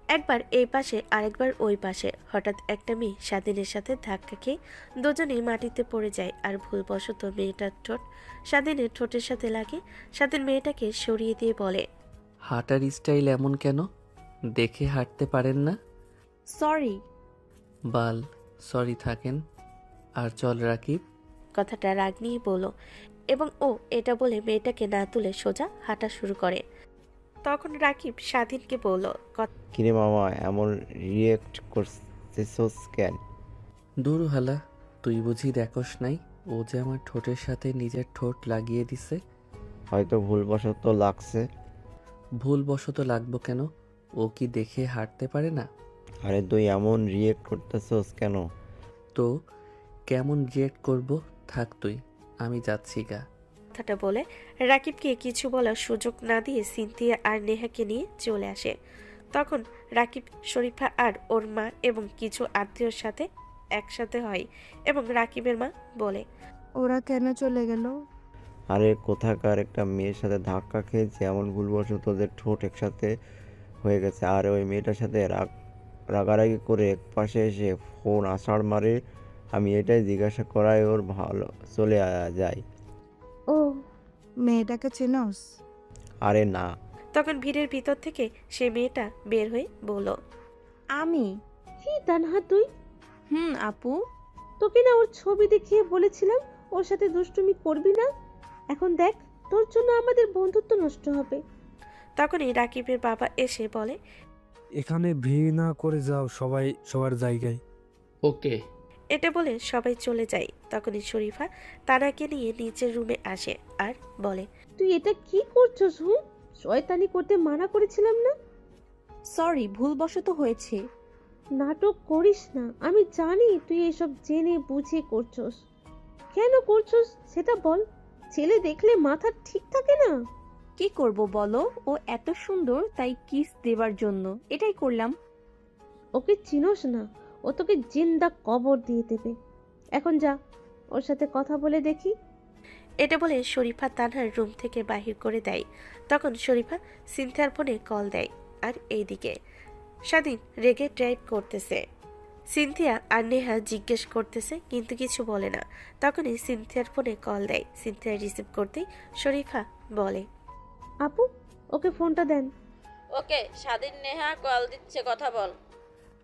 Speaker 3: একবার এই পাশে আরেকবার ওই পাশে। হঠাৎ একটা মেয়ে স্বাধীনের সাথে ধাক্কা খেয়ে দুজনেই মাটিতে পড়ে যায়। আর ভুলবশত মেয়েটার ঠোঁট স্বাধীনের ঠোঁটের সাথে লাগে। স্বাধীন মেয়েটাকে সরিয়ে দিয়ে বলে,
Speaker 1: হাঁটার স্টাইল এমন কেন? দেখে হাঁটতে পারেন না?
Speaker 7: সরি।
Speaker 1: বাল সরি থাকেন। আর চল রাকিব।
Speaker 3: কথাটা রাগ নিয়ে বলল এবং ও এটা বলে মেয়েটাকে না তুলে সোজা হাঁটা শুরু করে। তখন রাকিব স্বাধীনকে বলল,
Speaker 6: কিরে মামা এমন রিয়েক্ট করছিস কেন?
Speaker 1: দূর হালা, তুই বুঝি দেখোস নাই ও যে আমার ঠোঁটের সাথে নিজের ঠোঁট লাগিয়ে দিছে?
Speaker 6: হয়তো ভুলবশত লাগছে।
Speaker 1: ভুলবশত লাগবো কেন? ও কি দেখে হাঁটতে পারে না?
Speaker 6: আরে তুই এমন রিয়েক্ট করতেছস কেন?
Speaker 1: তো কেমন রিয়েক্ট করব? থাক তুই, আমি যাচ্ছি গা।
Speaker 3: কথাটা বলে রাকিবকে কিছু বলার সুযোগ না দিয়ে সিনথিয়া আর নেহাকে নিয়ে চলে আসে। তখন রাকিব শরীফা আর ওর মা এবং কিছু আত্মীয়র সাথে একসাথে হয় এবং রাকিবের মা বলে,
Speaker 7: ওরা কেন চলে গেল?
Speaker 6: আরে কোথাকার একটা মেয়ের সাথে ধাক্কা খেয়েছে, এমন ভুলবশত ওদের ঠোঁট একসাথে হয়ে গেছে। আর ওই মেয়েটার সাথে রাগারাগি করে একপাশে এসে ফোন আছাড় মারে। আমি এটাই জিজ্ঞাসা করায় ওর ভালো চলে যায়।
Speaker 7: ও, মেয়েটাকে চেনস?
Speaker 6: আরে না।
Speaker 3: তখন ভিড়ের ভিতর থেকে সে মেয়েটা বের হয়ে বলল,
Speaker 7: আমি। কি তানহা তুই?
Speaker 2: আপু।
Speaker 7: তোকে না ওর ছবি দেখিয়ে বলেছিলাম ওর সাথে দুষ্টুমি করবি না। এখন দেখ, তোর জন্য আমাদের বন্ধুত্ব নষ্ট হবে।
Speaker 3: তখনই রাকিবের বাবা এসে বলে,
Speaker 13: এখানে ভিড় না করে যাও সবাই সবার জায়গায়।
Speaker 1: ওকে।
Speaker 3: এটা বলে সবাই চলে যায়। তখনই শরীফা তানাকে নিয়ে নিচের রুমে আসে আর বলে,
Speaker 7: তুই এটা কি করছস? শয়তানি করতে মানা করেছিলাম না?
Speaker 14: সরি, ভুলবশত হয়েছে।
Speaker 7: নাটক করিস না, আমি জানি তুই এসব জেনে বুঝে করছস। কেন করছস সেটা বল। ছেলে দেখলে মাথা ঠিক থাকে না।
Speaker 14: কি করব বলো, ও এত সুন্দর তাই কিস দেবার জন্য এটাই করলাম।
Speaker 7: ওকে চিনোস না, ও তোকে জিন্দা কবর দিয়ে দেবে। এখন যা, ওর সাথে কথা বলে দেখি।
Speaker 3: এটা বলে শরীফা তানহার রুম থেকে বাহির করে দেয়। তখন শরীফা সিনথিয়ার ফোনে কল দেয়। আর এইদিকে স্বাধীন রেগে ড্রাইভ করতেছে। সিনথিয়া আর নেহা জিজ্ঞেস করতেছে কিন্তু কিছু বলে না। তখনই সিনথিয়ার ফোনে কল দেয়। সিনথিয়া রিসিভ করতেই শরীফা বলে,
Speaker 7: আপু ওকে ফোনটা দেন।
Speaker 10: ওকে, স্বাধীন নেহা কল দিচ্ছে, কথা বল।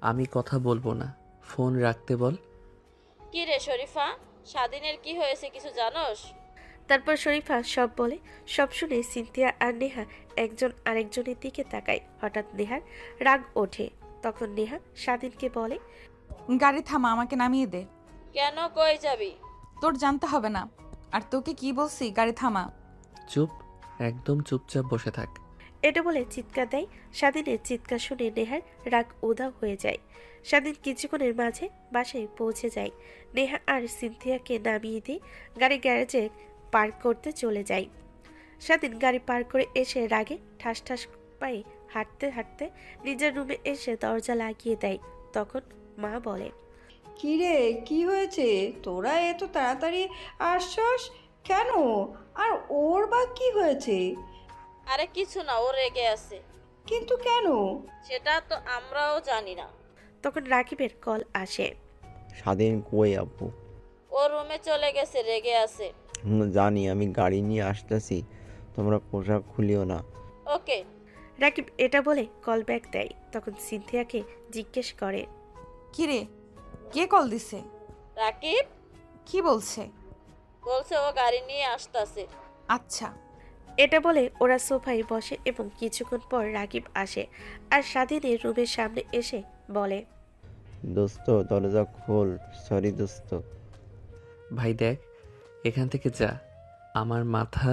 Speaker 1: আমি কথা বলবো না, ফোন রাখতে বল।
Speaker 10: কি রে শরীফা, স্বাধীনের কি হয়েছে কিছু জানোস?
Speaker 3: তারপর শরীফা সব বলে। সব শুনে সিনথিয়া আর নেহা একজন আরেকজনের দিকে তাকায়। হঠাৎ নেহার রাগ ওঠে। তখন নেহা স্বাধীনকে বলে,
Speaker 2: গাড়ি থামা, আমাকে নামিয়ে দে।
Speaker 10: কেন, কই যাবি?
Speaker 2: তোর জানতে হবে না। আর তোকে কি বলছি, গাড়ি থামা।
Speaker 1: চুপ, একদম চুপচাপ বসে থাক।
Speaker 3: এটা বলে চিৎকার দেয়। স্বাধীনের চিৎকার শুনে নেহার রাগ উধাও হয়ে যায়। স্বাধীন কিছুক্ষণের মাঝে বাসায় পৌঁছে যায়। নেহা আর সিনথিয়াকে নামিয়ে দিয়ে গাড়ি গ্যারেজে পার্ক করতে চলে যায়। স্বাধীন গাড়ি পার্ক করে এসে রাগে ঠাস ঠাস পায়ে হাঁটতে হাঁটতে নিজের রুমে এসে দরজা লাগিয়ে দেয়। তখন মা বলে,
Speaker 5: কি রে, কি হয়েছে? তোরা এত তাড়াতাড়ি আসছস কেন? আর ওর বা কি হয়েছে?
Speaker 10: আরে কিছু না, ও রেগে আছে।
Speaker 5: কিন্তু কেন?
Speaker 10: সেটা তো আমরাও জানি না।
Speaker 3: তখন রাকিবের কল আসে।
Speaker 6: স্বাধীন কই আপু?
Speaker 10: ও রুমে চলে গেছে, রেগে আছে।
Speaker 6: জানি, আমি গাড়ি নিয়ে আসতেছি, তোমরা পোশাক খুলিও না।
Speaker 10: ওকে।
Speaker 3: রাকিব এটা বলে কল ব্যাক দেয়। তখন সিনথিয়াকে জিজ্ঞেস করে,
Speaker 2: কিরে, কে কল দিছে?
Speaker 10: রাকিব
Speaker 2: কি বলছে?
Speaker 10: বলছে ও গাড়ি নিয়ে আসতেছে।
Speaker 2: আচ্ছা।
Speaker 3: এটা বলে ওরা সোফায় বসে এবং কিছুক্ষণ পর রাকিব আসে আর স্বাধীনের রুমের সামনে এসে বলে,
Speaker 6: দোস্ত দরজা খোল। সরি দোস্ত।
Speaker 1: ভাই দেখ, এখান থেকে যা, আমার মাথা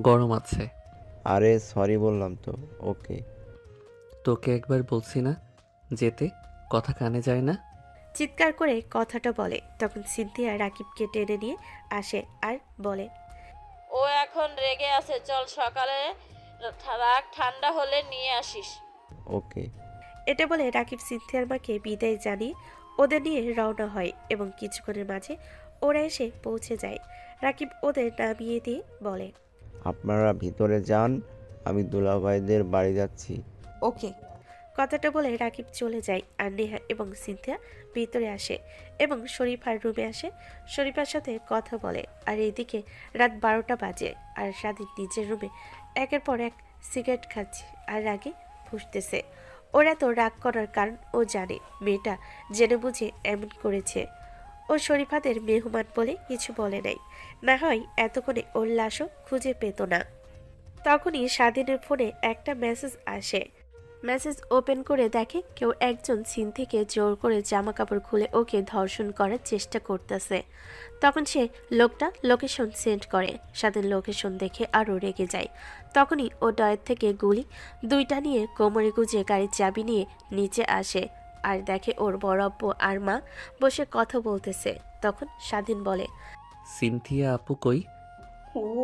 Speaker 1: গরম আছে।
Speaker 6: আরে সরি বললাম তো। ওকে।
Speaker 1: তোকে একবার বলছি না যেতে, কথা কানে যায় না?
Speaker 3: চিৎকার করে কথাটা বলে। তখন সিনথিয়া রাকিবকে টেনে নিয়ে আসে আর বলে,
Speaker 10: ও এখন রেগে আছে, চল সকালে রাগ ঠান্ডা হলে নিয়ে আসিস।
Speaker 6: ওকে।
Speaker 3: এটা বলে রাকিব সিনথিয়ার মাকে বিদায় জানিয়ে ওদের নিয়ে রওনা হয় এবং কিছুক্ষণের মাঝে ওরা এসে পৌঁছে যায়। রাকিব ওদের নামিয়ে দিয়ে বলে,
Speaker 6: আপনারা ভিতরে যান, আমি দুলাভাইদের বাড়ি যাচ্ছি।
Speaker 2: ওকে।
Speaker 3: কথাটা বলে রাকিব চলে যায় আর নেহা এবং সিনথিয়া ভিতরে আসে এবং শরীফার রুমে আসে, শরীফার সাথে কথা বলে। আর এইদিকে রাত 12টা বাজে আর স্বাধীন নিজের রুমে একের পর এক সিগারেট খাচ্ছে আর রাগে ফুঁসতেছে। ওরা তো রাগ করার কারণ ও জানে, মেয়েটা জেনে বুঝে এমন করেছে। ও শরীফাদের মেহমান বলে কিছু বলে নাই, না হয় এতক্ষণে ওর লাশও খুঁজে পেত না। তখনই স্বাধীনের ফোনে একটা মেসেজ আসে। মেসেজ ওপেন করে দেখে কেউ একজন সিন থেকে জোর করে জামা কাপড় খুলে ওকে ধর্ষণ করার চেষ্টা করতেছে। তখন সে লোকটা লোকেশন সেন্ড করে। স্বাধীন লোকেশন দেখে আরও রেগে যায়। তখনই ও ডয়ের থেকে গুলি দুইটা নিয়ে কোমরে গুজে গাড়ির চাবি নিয়ে নিচে আসে আর দেখে ওর বড় আব্বু আর মা বসে কথা বলতেছে। তখন স্বাধীন বলে,
Speaker 1: সিনথিয়া আপু কই?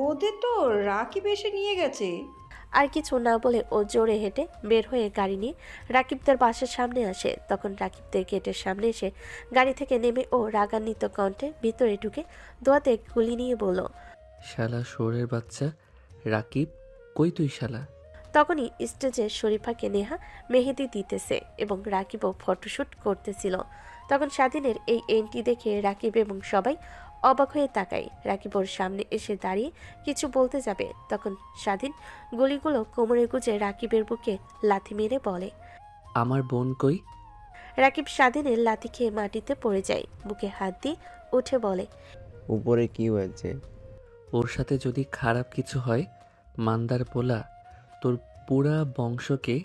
Speaker 5: ওদের তো রাকিব এসে নিয়ে গেছে।
Speaker 3: আর কিছু না বলে ও জোরে হেঁটে বের হয়ে গাড়ি নিয়ে রাকিবদের বাসার সামনে আসে। তখন রাকিবদের গেটের সামনে এসে গাড়ি থেকে নেমে ও রাগান্বিত কণ্ঠে ভিতরে ঢুকে দোয়াতে গুলি নিয়ে বলল,
Speaker 1: শালা শোরের বাচ্চা, রাকিব কই তুই শালা?
Speaker 3: তখনই স্টেজে শরীফাকে নেহা মেহেদি দিতেছে এবং রাকিবও ফটোশ্যুট করতেছিল। তখন স্বাধীনের এই এন্ট্রি দেখে রাকিব এবং সবাই অবাক হয়ে তাকায়। রাকিব ওর সামনে এসে দাঁড়িয়ে কিছু বলতে যাবে, তখন স্বাধীন গুলিগুলো কোমরে গুজে রাকিবের বুকে লাথি মেরে বলে,
Speaker 1: আমার বোন কই?
Speaker 3: রাকিব স্বাধীনের লাথি খেয়ে মাটিতে পড়ে যায়। বুকে হাত দিয়ে উঠে বলে,
Speaker 6: উপরে কি হয়েছে?
Speaker 1: ওর সাথে যদি খারাপ কিছু হয়, মান্দার পোলা, তোর পুরা বংশকে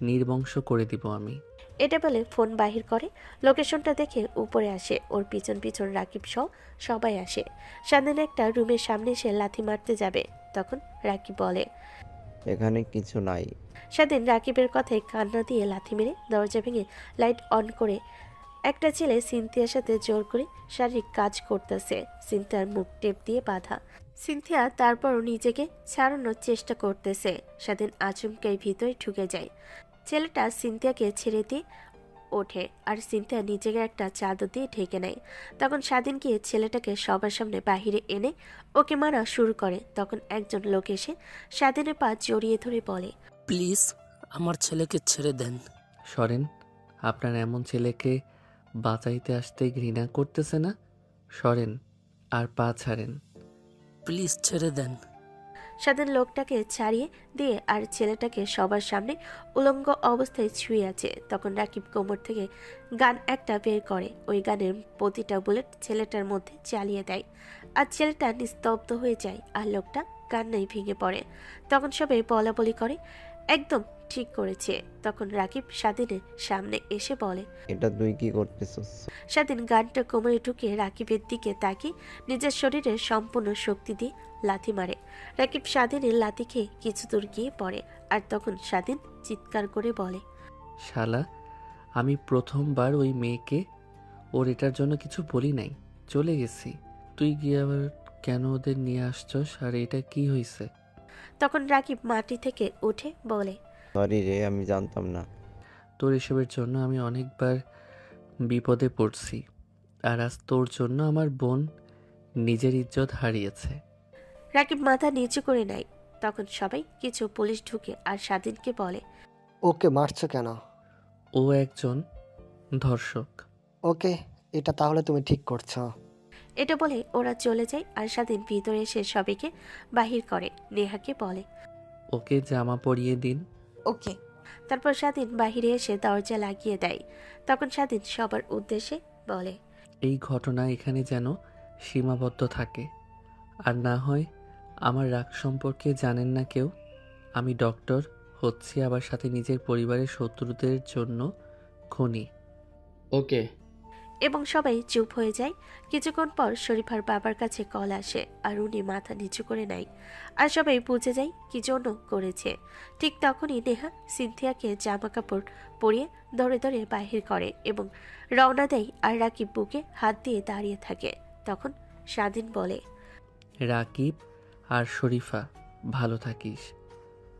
Speaker 1: নির্বংশ করে দিব আমি।
Speaker 3: এটা বলে ফোন বাহির করে। লোকেশনটা দেখে উপরে আসে। ওর পিছন পিছন রাকিব সহ সবাই আসে। স্বাধীন একটা রুমের সামনে এসে লাথি মারতে যাবে, তখন রাকিব বলে,
Speaker 6: এখানে কিছু নাই।
Speaker 3: স্বাধীন রাকিবের কথায় কান্না দিয়ে লাথি মেরে দরজা ভেঙে লাইট অন করে একটা ছেলে সিনথিয়ার সাথে জোর করে শারীরিক কাজ করতেছে। সিনথিয়ার মুখ টেপ দিয়ে বাঁধা। সিনথিয়া তারপরও নিজেকে ছাড়ানোর চেষ্টা করতেছে। স্বাধীন আচমকাই ভিতরে ঢুকে যায়। ছেলেটা সিনথিয়াকে ছেড়ে দিয়ে ওঠে আর সিনথিয়া নিজেকে একটা চাদর দিয়ে ঢেকে নেয়। তখন স্বাধীন গিয়ে ছেলেটাকে সবার সামনে বাহিরে এনে ওকে মারা শুরু করে। তখন একজন লোক এসে স্বাধীনের পা জড়িয়ে ধরে বলে,
Speaker 15: প্লিজ আমার ছেলেকে ছেড়ে দেন।
Speaker 1: সরেন, আপনার এমন ছেলেকে বাঁচাইতে আসতে ঘৃণা করতেছে না? সরেন আর পা ছাড়েন।
Speaker 15: প্লিজ ছেড়ে দেন।
Speaker 3: স্বাধীন লোকটাকে ছাড়িয়ে দিয়ে আর ছেলেটাকে সবার সামনে উলঙ্গ অবস্থায় ছুঁয়ে আছে। তখন রাকিব কোমর থেকে গান একটা বের করে। ওই গানের প্রতিটা বুলেট ছেলেটার মধ্যে চালিয়ে দেয় আর ছেলেটা নিস্তব্ধ হয়ে যায় আর লোকটা কান্নায় ভেঙে পড়ে। তখন সবাই বলা বলি করে, একদম ঠিক করেছে। তখন রাকিব স্বাধীনের সামনে এসে বলে,
Speaker 6: এটা তুই কি করতেছস?
Speaker 3: স্বাধীন গানটা কোমরে ঢুকে রাকিবের দিকে তাকিয়ে নিজের শরীরে সম্পূর্ণ শক্তি দিয়ে লাথি মারে। রাকিব স্বাধীনের লাথি খেয়ে কিছু দূর গিয়ে পড়ে আর তখন স্বাধীন চিৎকার করে বলে,
Speaker 1: শালা, আমি প্রথমবার ওই মেয়েকে ওর এটার জন্য কিছু বলি নাই, চলে গেছি। তুই গিয়ে আবার কেন ওদের নিয়ে আসছস? আর এটা কি হয়েছে?
Speaker 3: তখন রাকিব মাটি থেকে উঠে বলে,
Speaker 6: সরি রে, আমি জানতাম না।
Speaker 1: তোর এসবের জন্য আমি অনেকবার বিপদে পড়ছি, আর আজ তোর জন্য আমার বোন নিজের ইজ্জত হারিয়েছে।
Speaker 3: রাকিব মাথা নিচু করে নেয়। তখন সবাই কিছু পুলিশ ঢুকে আর স্বাধীনকে বলে,
Speaker 16: ওকে মারছো কেন?
Speaker 1: ও একজন ধর্ষক।
Speaker 16: ওকে, এটা তাহলে তুমি ঠিক করছো।
Speaker 3: এটা বলে ওরা চলে যায় আর স্বাধীন ভিতরে এসে সবাইকে বাহির করে। নেহাকে বলে,
Speaker 1: ওকে জামা পরিয়ে দিন।
Speaker 2: ওকে।
Speaker 3: তারপর স্বাধীন বাহিরে এসে দরজা লাগিয়ে দেয়। তখন স্বাধীন সবার উদ্দেশ্যে বলে,
Speaker 1: এই ঘটনা এখানে যেন সীমাবদ্ধ থাকে, আর না হয় আমার রাগ সম্পর্কে জানেন না কেউ। আমি ডক্টর হচ্ছি, আবার সাথে নিজের পরিবারের শত্রুদের জন্য খুনি।
Speaker 17: ওকে।
Speaker 3: এবং সবাই চুপ হয়ে যায়। কিছুক্ষণ পর শরীফার বাবার কাছে কল আসে আর উনি মাথা নিচু করে নেয় আর সবাই বুঝে যায় কি জন্য করেছে। ঠিক তখনই নেহা সিনথিয়াকে জামা কাপড় পরিয়ে ধরে ধরে বাহির করে এবং রওনা দেয় আর রাকিব বুকে হাত দিয়ে দাঁড়িয়ে থাকে। তখন স্বাধীন বলে,
Speaker 1: রাকিব আর শরীফা, ভালো থাকিস।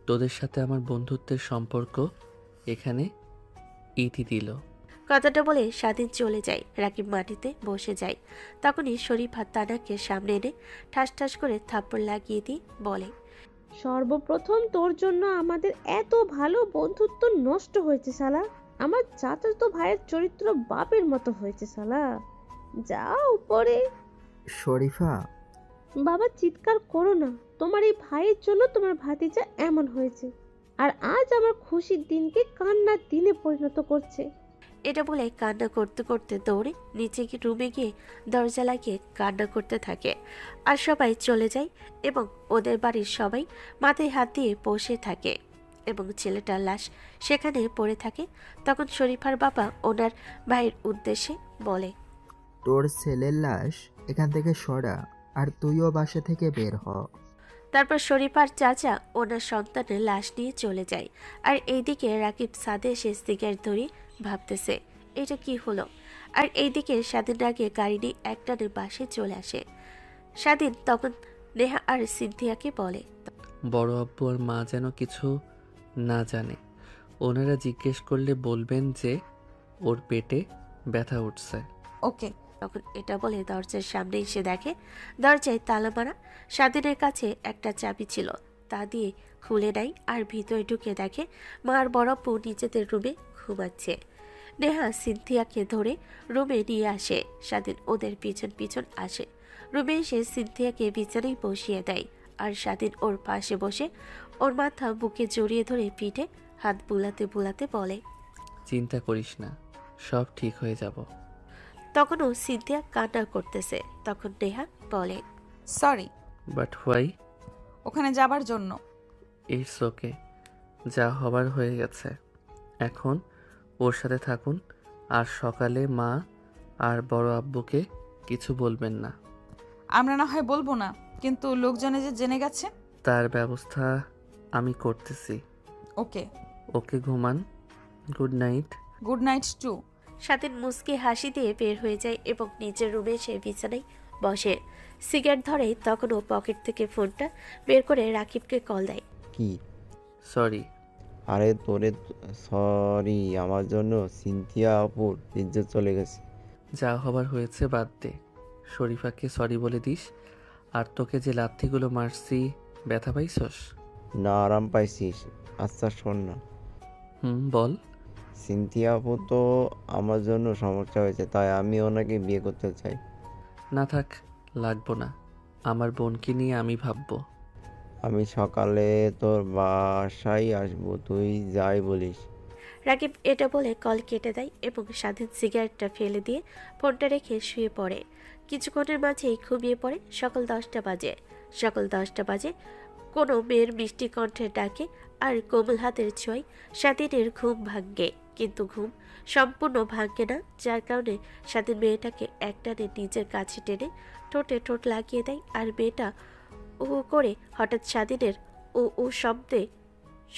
Speaker 1: তোদের সাথে আমার বন্ধুত্বের সম্পর্ক এখানে ইতি দিল।
Speaker 3: কথাটা বলে স্বাধীন চলে যায়। রাকিব মাটিতে বসে যায়। তখনই শরীফা তানাকে সামনে এনে ঠাস ঠাস করে থাপ্পড় লাগিয়ে দিয়ে বলে,
Speaker 7: সর্বপ্রথম তোর জন্য আমাদের এত ভালো বন্ধুত্ব নষ্ট হয়েছে শালা। আমার চাচাতো ভাইয়ের চরিত্র বাপের মতো হয়েছে শালা। যা উপরে।
Speaker 18: শরীফা,
Speaker 7: বাবা চিৎকার করো না, তোমার এই ভাইয়ের জন্য তোমার ভাতিজা এমন হয়েছে, আর আজ আমার খুশির দিনকে কান্নার দিনে পরিণত করছে।
Speaker 3: এটা বলে কান্না করতে করতে দৌড়ে নিচে গিয়ে রুমে গিয়ে দরজা লাগিয়ে কান্না করতে থাকে। আর সবাই চলে যায় এবং ওদের বাড়ির সবাই মাথায় হাত দিয়ে বসে থাকে এবং ছেলেটার লাশ সেখানে পড়ে থাকে। তখন শরীফার বাবা ওনার ভাইয়ের উদ্দেশ্যে বলে,
Speaker 18: তোর ছেলের লাশ এখান থেকে সরা, আর তুইও বাসা থেকে বের হ।
Speaker 3: তারপর শরীফার চাচা ওনার সন্তানের লাশ নিয়ে চলে যায়। আর এইদিকে রাকিব ছাদে এসে সিগারেট ধরে ভাবতেছে এটা কি হলো। আর এইদিকে স্বাধীন রাগে গাড়ি নিয়ে একটানে বাসে চলে আসে। স্বাধীন তখন নেহা আর সিনথিয়াকে বলে,
Speaker 1: বড় আব্বু আর মা যেন কিছু না জানে। ওনারা জিজ্ঞেস করলে বলবেন যে ওর পেটে ব্যথা উঠছে।
Speaker 2: ওকে।
Speaker 3: তখন এটা বলে দরজার সামনে এসে দেখে দরজায় তালা মারা। স্বাধীনের কাছে একটা চাবি ছিল, তা দিয়ে খুলে নেয় আর ভিতরে ঢুকে দেখে মা আর বড় আব্বু নিজেদের রুমে ঘুমাচ্ছে। নেহা সিনথিয়াকে ধরে রুমে নিয়ে আসে। স্বাধীন ওদের পিছন পিছন আসে। রুমে এসে সিনথিয়াকে বিছানায় বসিয়ে দেয় আর স্বাধীন ওর পাশে বসে ওর মাথা বুকে জড়িয়ে ধরে পিঠে হাত বুলাতে বুলাতে বলে,
Speaker 1: চিন্তা করিস না, সব ঠিক হয়ে যাব।
Speaker 3: তখনও সিনথিয়া কান্না করতেছে। তখন নেহা বলে,
Speaker 2: সরি।
Speaker 1: But why?
Speaker 2: ওখানে যাবার জন্য।
Speaker 1: ইটস ওকে, যা হবার হয়ে গেছে। এখন ওর সাথে থাকুন, আর সকালে মা আর বড় আব্বুকে কিছু বলবেন না।
Speaker 2: আমরা না হয় বলবো না, কিন্তু লোকজনে যে জেনে গেছে।
Speaker 1: তার ব্যবস্থা আমি করতেছি।
Speaker 2: ওকে।
Speaker 1: ওকে, ঘুমান। Good night.
Speaker 2: Good night too.
Speaker 3: স্বাধীন মুচকি হাসি দিয়ে বের হয়ে যায় এবং নিজের রুমে এসে বিছানায় বসে সিগারেট ধরে। তখন ও পকেট থেকে ফোনটা বের করে রাকিবকে কল দেয়।
Speaker 6: কি?
Speaker 1: সরি।
Speaker 6: আরে তোরে সরি, আমার জন্য সিনথিয়া আপুর ইজ্জত চলে গেছে।
Speaker 1: যা হবার হয়েছে বাদ দে, শরীফাকে সরি বলে দিস। আর তোকে যে লাথিগুলো মারছি ব্যথা পাইছস?
Speaker 6: না, আরাম পাইছিস। আচ্ছা শোন না।
Speaker 1: বল।
Speaker 6: সিনথিয়া আপু তো আমার জন্য সমস্যা হয়েছে, তাই আমি ওনাকে বিয়ে করতে চাই।
Speaker 1: না থাক, লাগবো না। আমার বোনকে নিয়ে আমি ভাববো।
Speaker 6: আমি সকালে তোর বাসায় আসবো, তুই যাই বলিস।
Speaker 3: রাকিব এটা বলে কল কেটে দেয় এবং স্বাধীন সিগারেটটা ফেলে দিয়ে ফোনটা রেখে শুয়ে পড়ে। কিছুক্ষণের মাঝেই ঘুমিয়ে পড়ে। সকাল 10টা বাজে। সকাল 10টা বাজে কোনো মেয়ের মিষ্টি কণ্ঠে ডাকে আর কোমল হাতের ছোঁয়ায় স্বাধীনের ঘুম ভাঙ্গে, কিন্তু ঘুম সম্পূর্ণ ভাঙ্গে না, যার কারণে স্বাধীন মেয়েটাকে একটানে নিজের কাছে টেনে ঠোঁটে ঠোঁট লাগিয়ে দেয়। আর মেয়েটা ও করে হঠাৎ স্বাধীনের ও শব্দে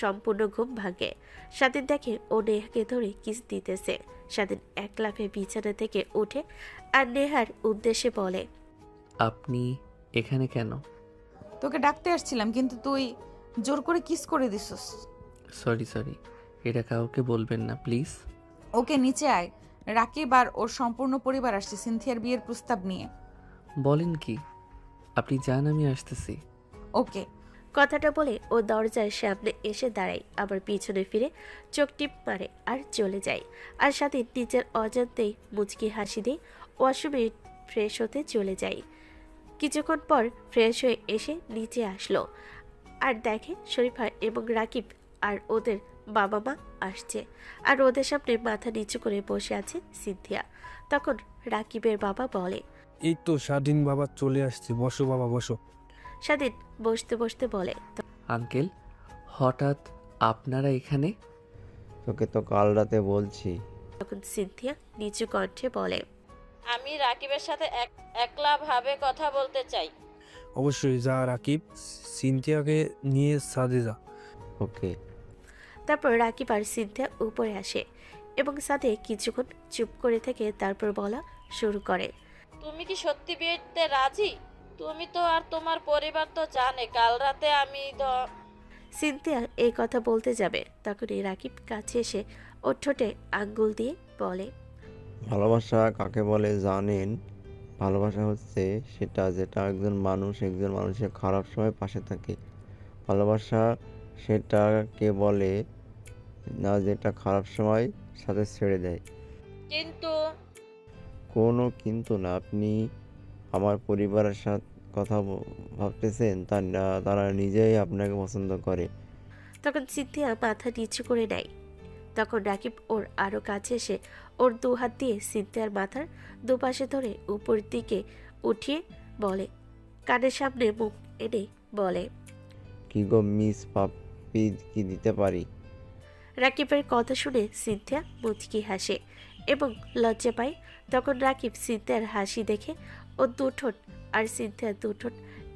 Speaker 3: সম্পূর্ণ ঘুম ভাঙে। স্বাধীন দেখে ও নেহাকে ধরে কিস দিতেছে। স্বাধীন এক লাফে বিছানা থেকে উঠে আর নেহার উদ্দেশ্যে বলে,
Speaker 1: আপনি এখানে কেন?
Speaker 2: তোকে ডাকতে আসছিলাম, কিন্তু তুই জোর করে কিস করে দিছস।
Speaker 1: সরি, এটা কাউকে বলবেন না প্লিজ।
Speaker 2: ওকে, নিচে আয়। রাকিব আর ওর সম্পূর্ণ পরিবার আসছে সিনথিয়ার বিয়ের প্রস্তাব নিয়ে।
Speaker 1: বলেন কি? আপনি যান, আমি আসতেছি।
Speaker 2: ওকে।
Speaker 3: কথাটা বলে ও দরজার সামনে এসে দাঁড়ায়, আবার পিছনে ফিরে চোখ টিপ মারে আর চলে যায়। আর সাথে নিজের অজান্তেই মুচকি হাসি দিয়ে ওয়াশরুমে ফ্রেশ হতে চলে যায়। কিছুক্ষণ পর ফ্রেশ হয়ে এসে নিচে আসলো আর দেখে শরীফা এবং রাকিব আর ওদের বাবা মা আসছে। আর ওদের সামনে মাথা নিচু করে বসে আছে সিনথিয়া। তখন রাকিবের বাবা বলে,
Speaker 13: এই তো স্বাধীন বাবা চলে আসছে, বসো বাবা বসো।
Speaker 3: স্বাধীন বসতে বসতে বলে,
Speaker 1: আঙ্কেল হঠাৎ আপনারা এখানে?
Speaker 6: তোকে তো কাল রাতে বলছি।
Speaker 3: তখন সিনথিয়া নিচু কণ্ঠে বলে,
Speaker 10: আমি রাকিবের সাথে একলা ভাবে কথা বলতে চাই।
Speaker 13: অবশ্যই যা রাকিব, সিনথিয়াকে নিয়ে সাদে যা।
Speaker 6: ওকে।
Speaker 3: তারপর রাকিব আর সিনথিয়া উপরে আসে এবং সাথে কিছুক্ষণ চুপ করে থেকে তারপর বলা শুরু করে,
Speaker 10: তুমি কি সত্যি বিয়েতে রাজি? তুমি তো আর তোমার পরিবার তো জানে কাল রাতে আমি
Speaker 3: সিনথিয়া এই কথা বলতে যাবে, তখনই রাকিব কাছে এসে ওর ঠোঁটে আঙ্গুল দিয়ে বলে,
Speaker 6: ভালোবাসা কাকে বলে জানেন? ভালোবাসা হচ্ছে সেটা যেটা একজন মানুষের খারাপ সময় পাশে থাকে। ভালোবাসা সেটাকে বলে না যেটা খারাপ সময় সাথে ছেড়ে দেয়।
Speaker 10: কিন্তু
Speaker 6: কোনো কিন্তু না। আপনি আমার পরিবারের সাথে কথা ভাবতেছেন, তারা নিজেই আপনাকে পছন্দ করে।
Speaker 3: তখন সিনথিয়া মাথা নিচু করে নেয়। তখন রাকিব ওর আরো কাছে এসে ওর দু হাত দিয়ে সিনথিয়ার মাথার দুপাশে ধরে উপর দিকে উঠিয়ে বলে, কানের সামনে মুখ এনে বলে,
Speaker 6: কি গো মিস পাপ্পি, কি দিতে পারি?
Speaker 3: রাকিবের কথা শুনে সিনথিয়া মুচকি হাসে এবং লজ্জা পায়। তখন রাকিব সিনথিয়ার হাসি দেখে ও দুঠোঁট আর সিনথিয়া দুঠোঁট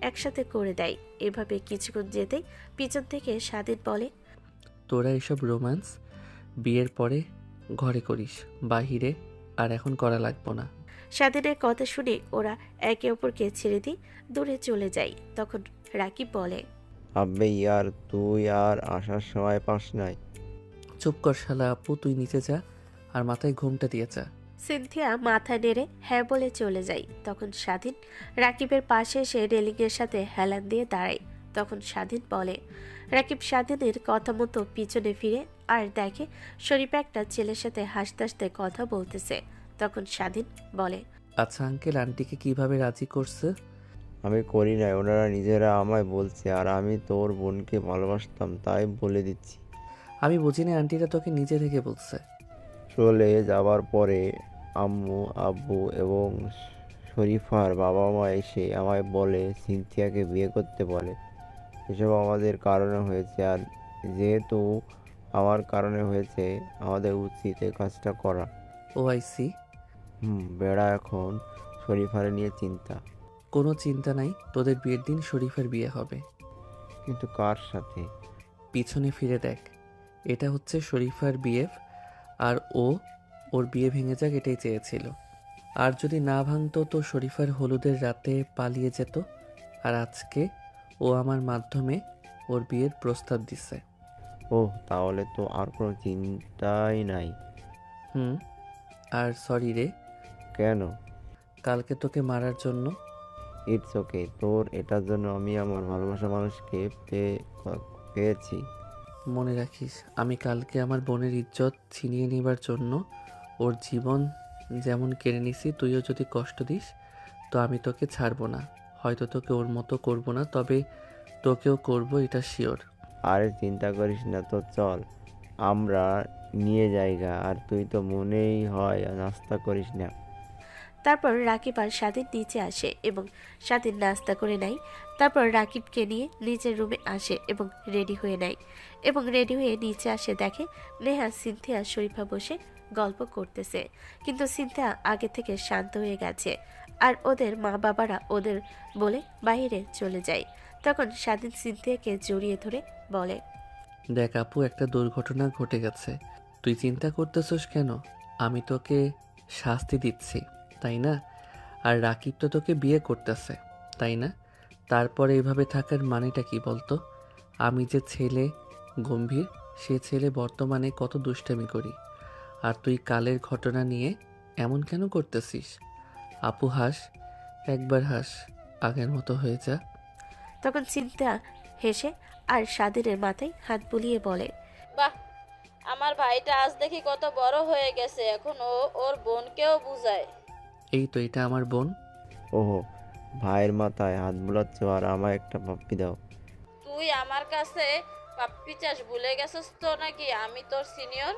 Speaker 3: একসাথে করে দেয়। এভাবে কিছুক্ষণ যেতেই পিছন থেকে স্বাধীন বলে,
Speaker 1: তোরা এসব রোম্যান্স বিয়ের পরে ঘরে করিস, বাহিরে আর এখন করা লাগবো না।
Speaker 3: স্বাধীনের কথা শুনে ওরা একে অপরকে ছেড়ে দিয়ে দূরে চলে যায়। তখন রাকিব বলে,
Speaker 6: আব্বে ইয়ার, তুই আর আসার সময় পাস নাই?
Speaker 1: চুপ কর শালা আপু, তুই নিচে যা আর মাথায় ঘুমটা দিয়ে যা।
Speaker 3: সিনথিয়া মাথা নেড়ে হ্যাঁ বলে চলে যায়। তখন স্বাধীন রাকিবের পাশে এসে রেলিংয়ের সাথে হেলান দিয়ে দাঁড়ায়। তখন স্বাধীন বলে, রাকিব স্বাধীনের কথা মতো পিছনে ফিরে আর দেখে শরীফা একটা ছেলের সাথে হাসতে হাসতে কথা বলতেছে। তখন স্বাধীন বলে,
Speaker 1: আচ্ছা আঙ্কেল, আন্টিকে কিভাবে রাজি করছে?
Speaker 6: আমি করি নাই, ওনারা নিজেরা আমায় বলছে। আর আমি তোর বোনকে ভালোবাসতাম তাই বলে দিচ্ছি।
Speaker 1: আমি বুঝিনি আন্টিরা তোকে নিজে থেকে বলছে।
Speaker 6: চলে যাবার পরে আম্মু, আব্বু এবং শরীফার বাবা মা এসে আমায় বলে সিনথিয়াকে বিয়ে করতে বলে। এসব আমাদের কারণে হয়েছে, আর যেহেতু আমার কারণে হয়েছে আমাদের উচিত এই কাজটা করা।
Speaker 1: ও আই সি।
Speaker 6: বেড়া এখন শরীফারে নিয়ে চিন্তা।
Speaker 1: কোনো চিন্তা নাই, তোদের বিয়ের দিন শরীফের বিয়ে হবে।
Speaker 6: কিন্তু কার সাথে?
Speaker 1: পিছনে ফিরে দেখ, এটা হচ্ছে শরীফার বিয়ে, আর ওর বিয়ে ভেঙে যাক এটাই চেয়েছিল। আর যদি না ভাঙতো তো শরীফার হলুদের রাতে পালিয়ে যেত। আর আজকে ও আমার মাধ্যমে ওর বিয়ের প্রস্তাব দিছে।
Speaker 6: ও, তাহলে তো আর কোনো চিন্তাই নাই।
Speaker 1: আর সরি রে।
Speaker 6: কেন?
Speaker 1: কালকে তোকে মারার জন্য।
Speaker 6: ইটস ওকে, তোর এটার জন্য আমি আমার ভালোবাসা মানুষকে পেয়েছি।
Speaker 1: মনে রাখিস, আমি কালকে আমার বোনের ইজ্জত ছিনিয়ে নেবার জন্য ওর জীবন যেমন কেড়ে নিছি, তুইও যদি কষ্ট দিস তো আমি তোকে ছাড়বো না। হয়তো তোকে ওর মতো করবো না, তবে তোকেও করবো, এটা শিওর।
Speaker 6: আরে চিন্তা করিস না, তো চল আমরা নিয়ে যাইগা। আর তুই তো মনেই হয় নাস্তা করিস না।
Speaker 3: তারপর রাকিব আর স্বাধীন নিচে আসে এবং স্বাধীন নাস্তা করে নেয়। তারপর রাকিবকে নিয়ে নিজের রুমে আসে এবং রেডি হয়ে নেয় এবং রেডি হয়ে নিচে আসে দেখে নেহা, সিনথিয়া, শরীফা বসে গল্প করতেছে। কিন্তু সিনথিয়া আগে থেকে শান্ত হয়ে গেছে আর ওদের মা বাবারা ওদের বলে বাইরে চলে যায়। তখন স্বাধীন সিনথিয়াকে জড়িয়ে ধরে বলে,
Speaker 1: দেখ আপু, একটা দুর্ঘটনা ঘটে গেছে, তুই চিন্তা করতেছস কেন? আমি তোকে শাস্তি দিচ্ছি, তাই না? আর রাকিব তো তোকে বিয়ে করতেছে, তাই না? তারপরে এইভাবে থাকার মানেটা কি বলতো? আমি যে ছেলে গম্ভীর, সে ছেলে বর্তমানে কত দুষ্টামি করি, আর তুই কালের ঘটনা নিয়ে এমন কেন করতেছিস? আপু হাস, একবার হাস, আগের মতো হয়ে যা।
Speaker 3: তখন সিনথিয়া হেসে আর স্বাধীনের মাথায় হাত বুলিয়ে বলে,
Speaker 10: বাহ, আমার ভাইটা আজ দেখি কত বড় হয়ে গেছে, এখন ও ওর বোনকেও বুঝায়।
Speaker 1: এই তো এটা আমার বোন।
Speaker 6: ওহো, ভাইয়ের মাথায় হাত বুলাচ্ছ আর আমায় একটা পাপ্পি দাও।
Speaker 10: তুই আমার কাছে পাপ্পি চাস ভুলে গেছিস তো নাকি আমি তোর সিনিয়র?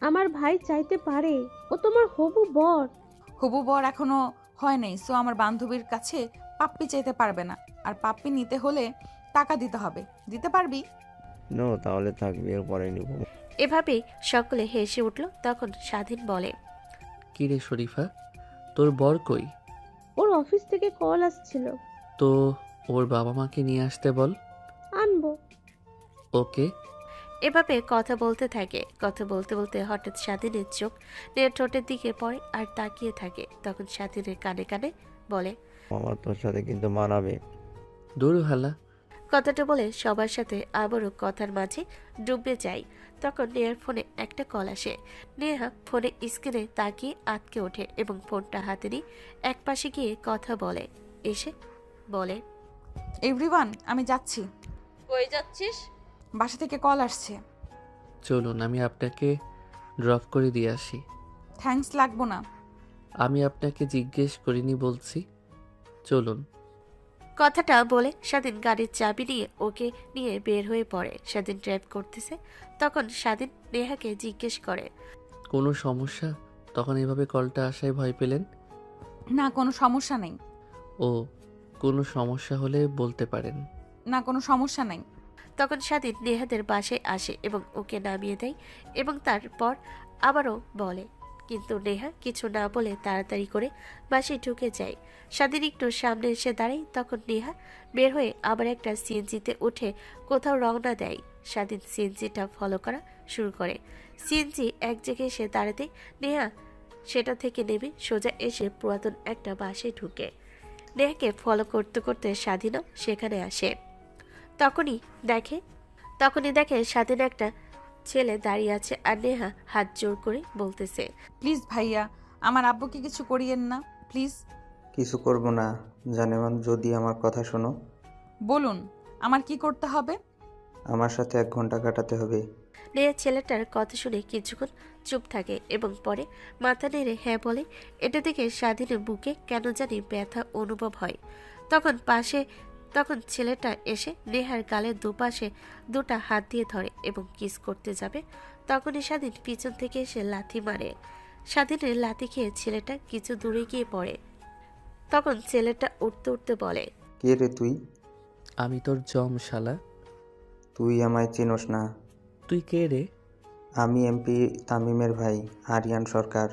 Speaker 7: আমার ভাই চাইতে পারে, ও তোমার হবু বর।
Speaker 2: হবু বর এখনো হয় নাই, সো আমার বান্ধবীর কাছে পাপ্পি চাইতে পারবে না। আর পাপ্পি নিতে হলে টাকা দিতে হবে। দিতে পারবি?
Speaker 6: নো, তাহলে থাক, বিয়ের পরে নিব।
Speaker 3: এভাবেই সকলে হেসে উঠল। তখন স্বাধীন বলে,
Speaker 1: কি রে শরীফা, তোর বর কই?
Speaker 7: ওর অফিস থেকে কল আসছিল।
Speaker 1: তো ওর বাবা মাকে নিয়ে আসতে বল।
Speaker 7: আনবো।
Speaker 1: ওকে।
Speaker 3: এভাবে কথা বলতে থাকে। কথা বলতে বলতে হঠাৎ স্বাধীনের চোখ নেহার ঠোঁটের দিকে পড়ে আর তাকিয়ে থাকে। তখন স্বাধীনের কানে কানে বলে,
Speaker 6: আমার তোর সাথে কিন্তু মানাবে।
Speaker 1: দূর হালা।
Speaker 3: কথাটা বলে সবার সাথে আবারও কথার মাঝে ডুবে যায়। তখন নেহার ফোনে একটা কল আসে। নেহা ফোনে স্ক্রিনে তাকিয়ে আটকে ওঠে এবং ফোনটা হাতে নিয়ে একপাশে গিয়ে কথা বলে। এসে বলে,
Speaker 2: এভরিওয়ান, আমি যাচ্ছি।
Speaker 10: কই যাচ্ছিস?
Speaker 2: বাসা থেকে কল আসছে।
Speaker 1: চলুন আমি আপনাকে ড্রপ করে দিয়ে আসি।
Speaker 2: থ্যাঙ্কস, লাগবো না।
Speaker 1: আমি আপনাকে জিজ্ঞেস করিনি বলছি। চলুন।
Speaker 3: কথাটা বলে স্বাধীন গাড়ির চাবি নিয়ে ওকে নিয়ে বের হয়ে পড়ে। স্বাধীন ড্রাইভ করতেছে। তখন স্বাধীন নেহাকে জিজ্ঞেস করে,
Speaker 1: কোনো সমস্যা? তখন এভাবে কলটা আসায় ভয় পেলেন?
Speaker 2: না, কোনো সমস্যা নেই।
Speaker 1: ও, কোনো সমস্যা হলে বলতে পারেন।
Speaker 2: না, কোনো সমস্যা নেই।
Speaker 3: তখন স্বাধীন নেহাদের বাসায় আসে এবং ওকে নামিয়ে দেয় এবং তারপর আবারও বলে, কিন্তু নেহা কিছু না বলে তাড়াতাড়ি করে বাসায় ঢুকে যায়। স্বাধীন একটু সামনে এসে দাঁড়ায়। তখন নেহা বের হয়ে আবার একটা সিএনজিতে উঠে কোথাও রওনা দেয়। স্বাধীন সিএনজিটা ফলো করা শুরু করে। সিএনজি এক জায়গায় এসে দাঁড়াতে নেহা সেটা থেকে নেমে সোজা এসে পুরাতন একটা বাসায় ঢুকে। নেহাকে ফলো করতে করতে স্বাধীনও সেখানে আসে। তখনই দেখে স্বাধীন একটা ছেলে দাঁড়িয়ে আছে আর নেহা হাত জোর করে বলতেছে,
Speaker 2: প্লিজ ভাইয়া, আমার আব্বুকে কিছু করিয়েন না প্লিজ।
Speaker 17: কিছু করব না জানেমান, যদি আমার কথা শোনো।
Speaker 2: বলুন, আমার কি করতে হবে?
Speaker 17: আমার সাথে 1 ঘন্টা কাটাতে হবে।
Speaker 3: নেহা ছেলেটার কথা শুনে কিছুক্ষণ চুপ থাকে এবং পরে মাথা নেড়ে হ্যাঁ বলে। এটা দেখে স্বাধীনের বুকে কেন জানি ব্যথা অনুভব হয়। তখন ছেলেটা এসে নেহার গালের দুপাশে দুটা হাত দিয়ে ধরে এবং কিস করতে যাবে। তখনই স্বাধীন পিছন থেকে এসে লাথি মারে। স্বাধীনের লাথি খেয়ে ছেলেটা কিছু দূরে গিয়ে পড়ে। তখন ছেলেটা উঠতে উঠতে বলে,
Speaker 17: কে রে তুই?
Speaker 1: আমি তোর জম শালা।
Speaker 17: তুই আমায় চিনোস না।
Speaker 1: তুই কে রে?
Speaker 17: আমি এমপি তামিমের ভাই, আরিয়ান সরকার।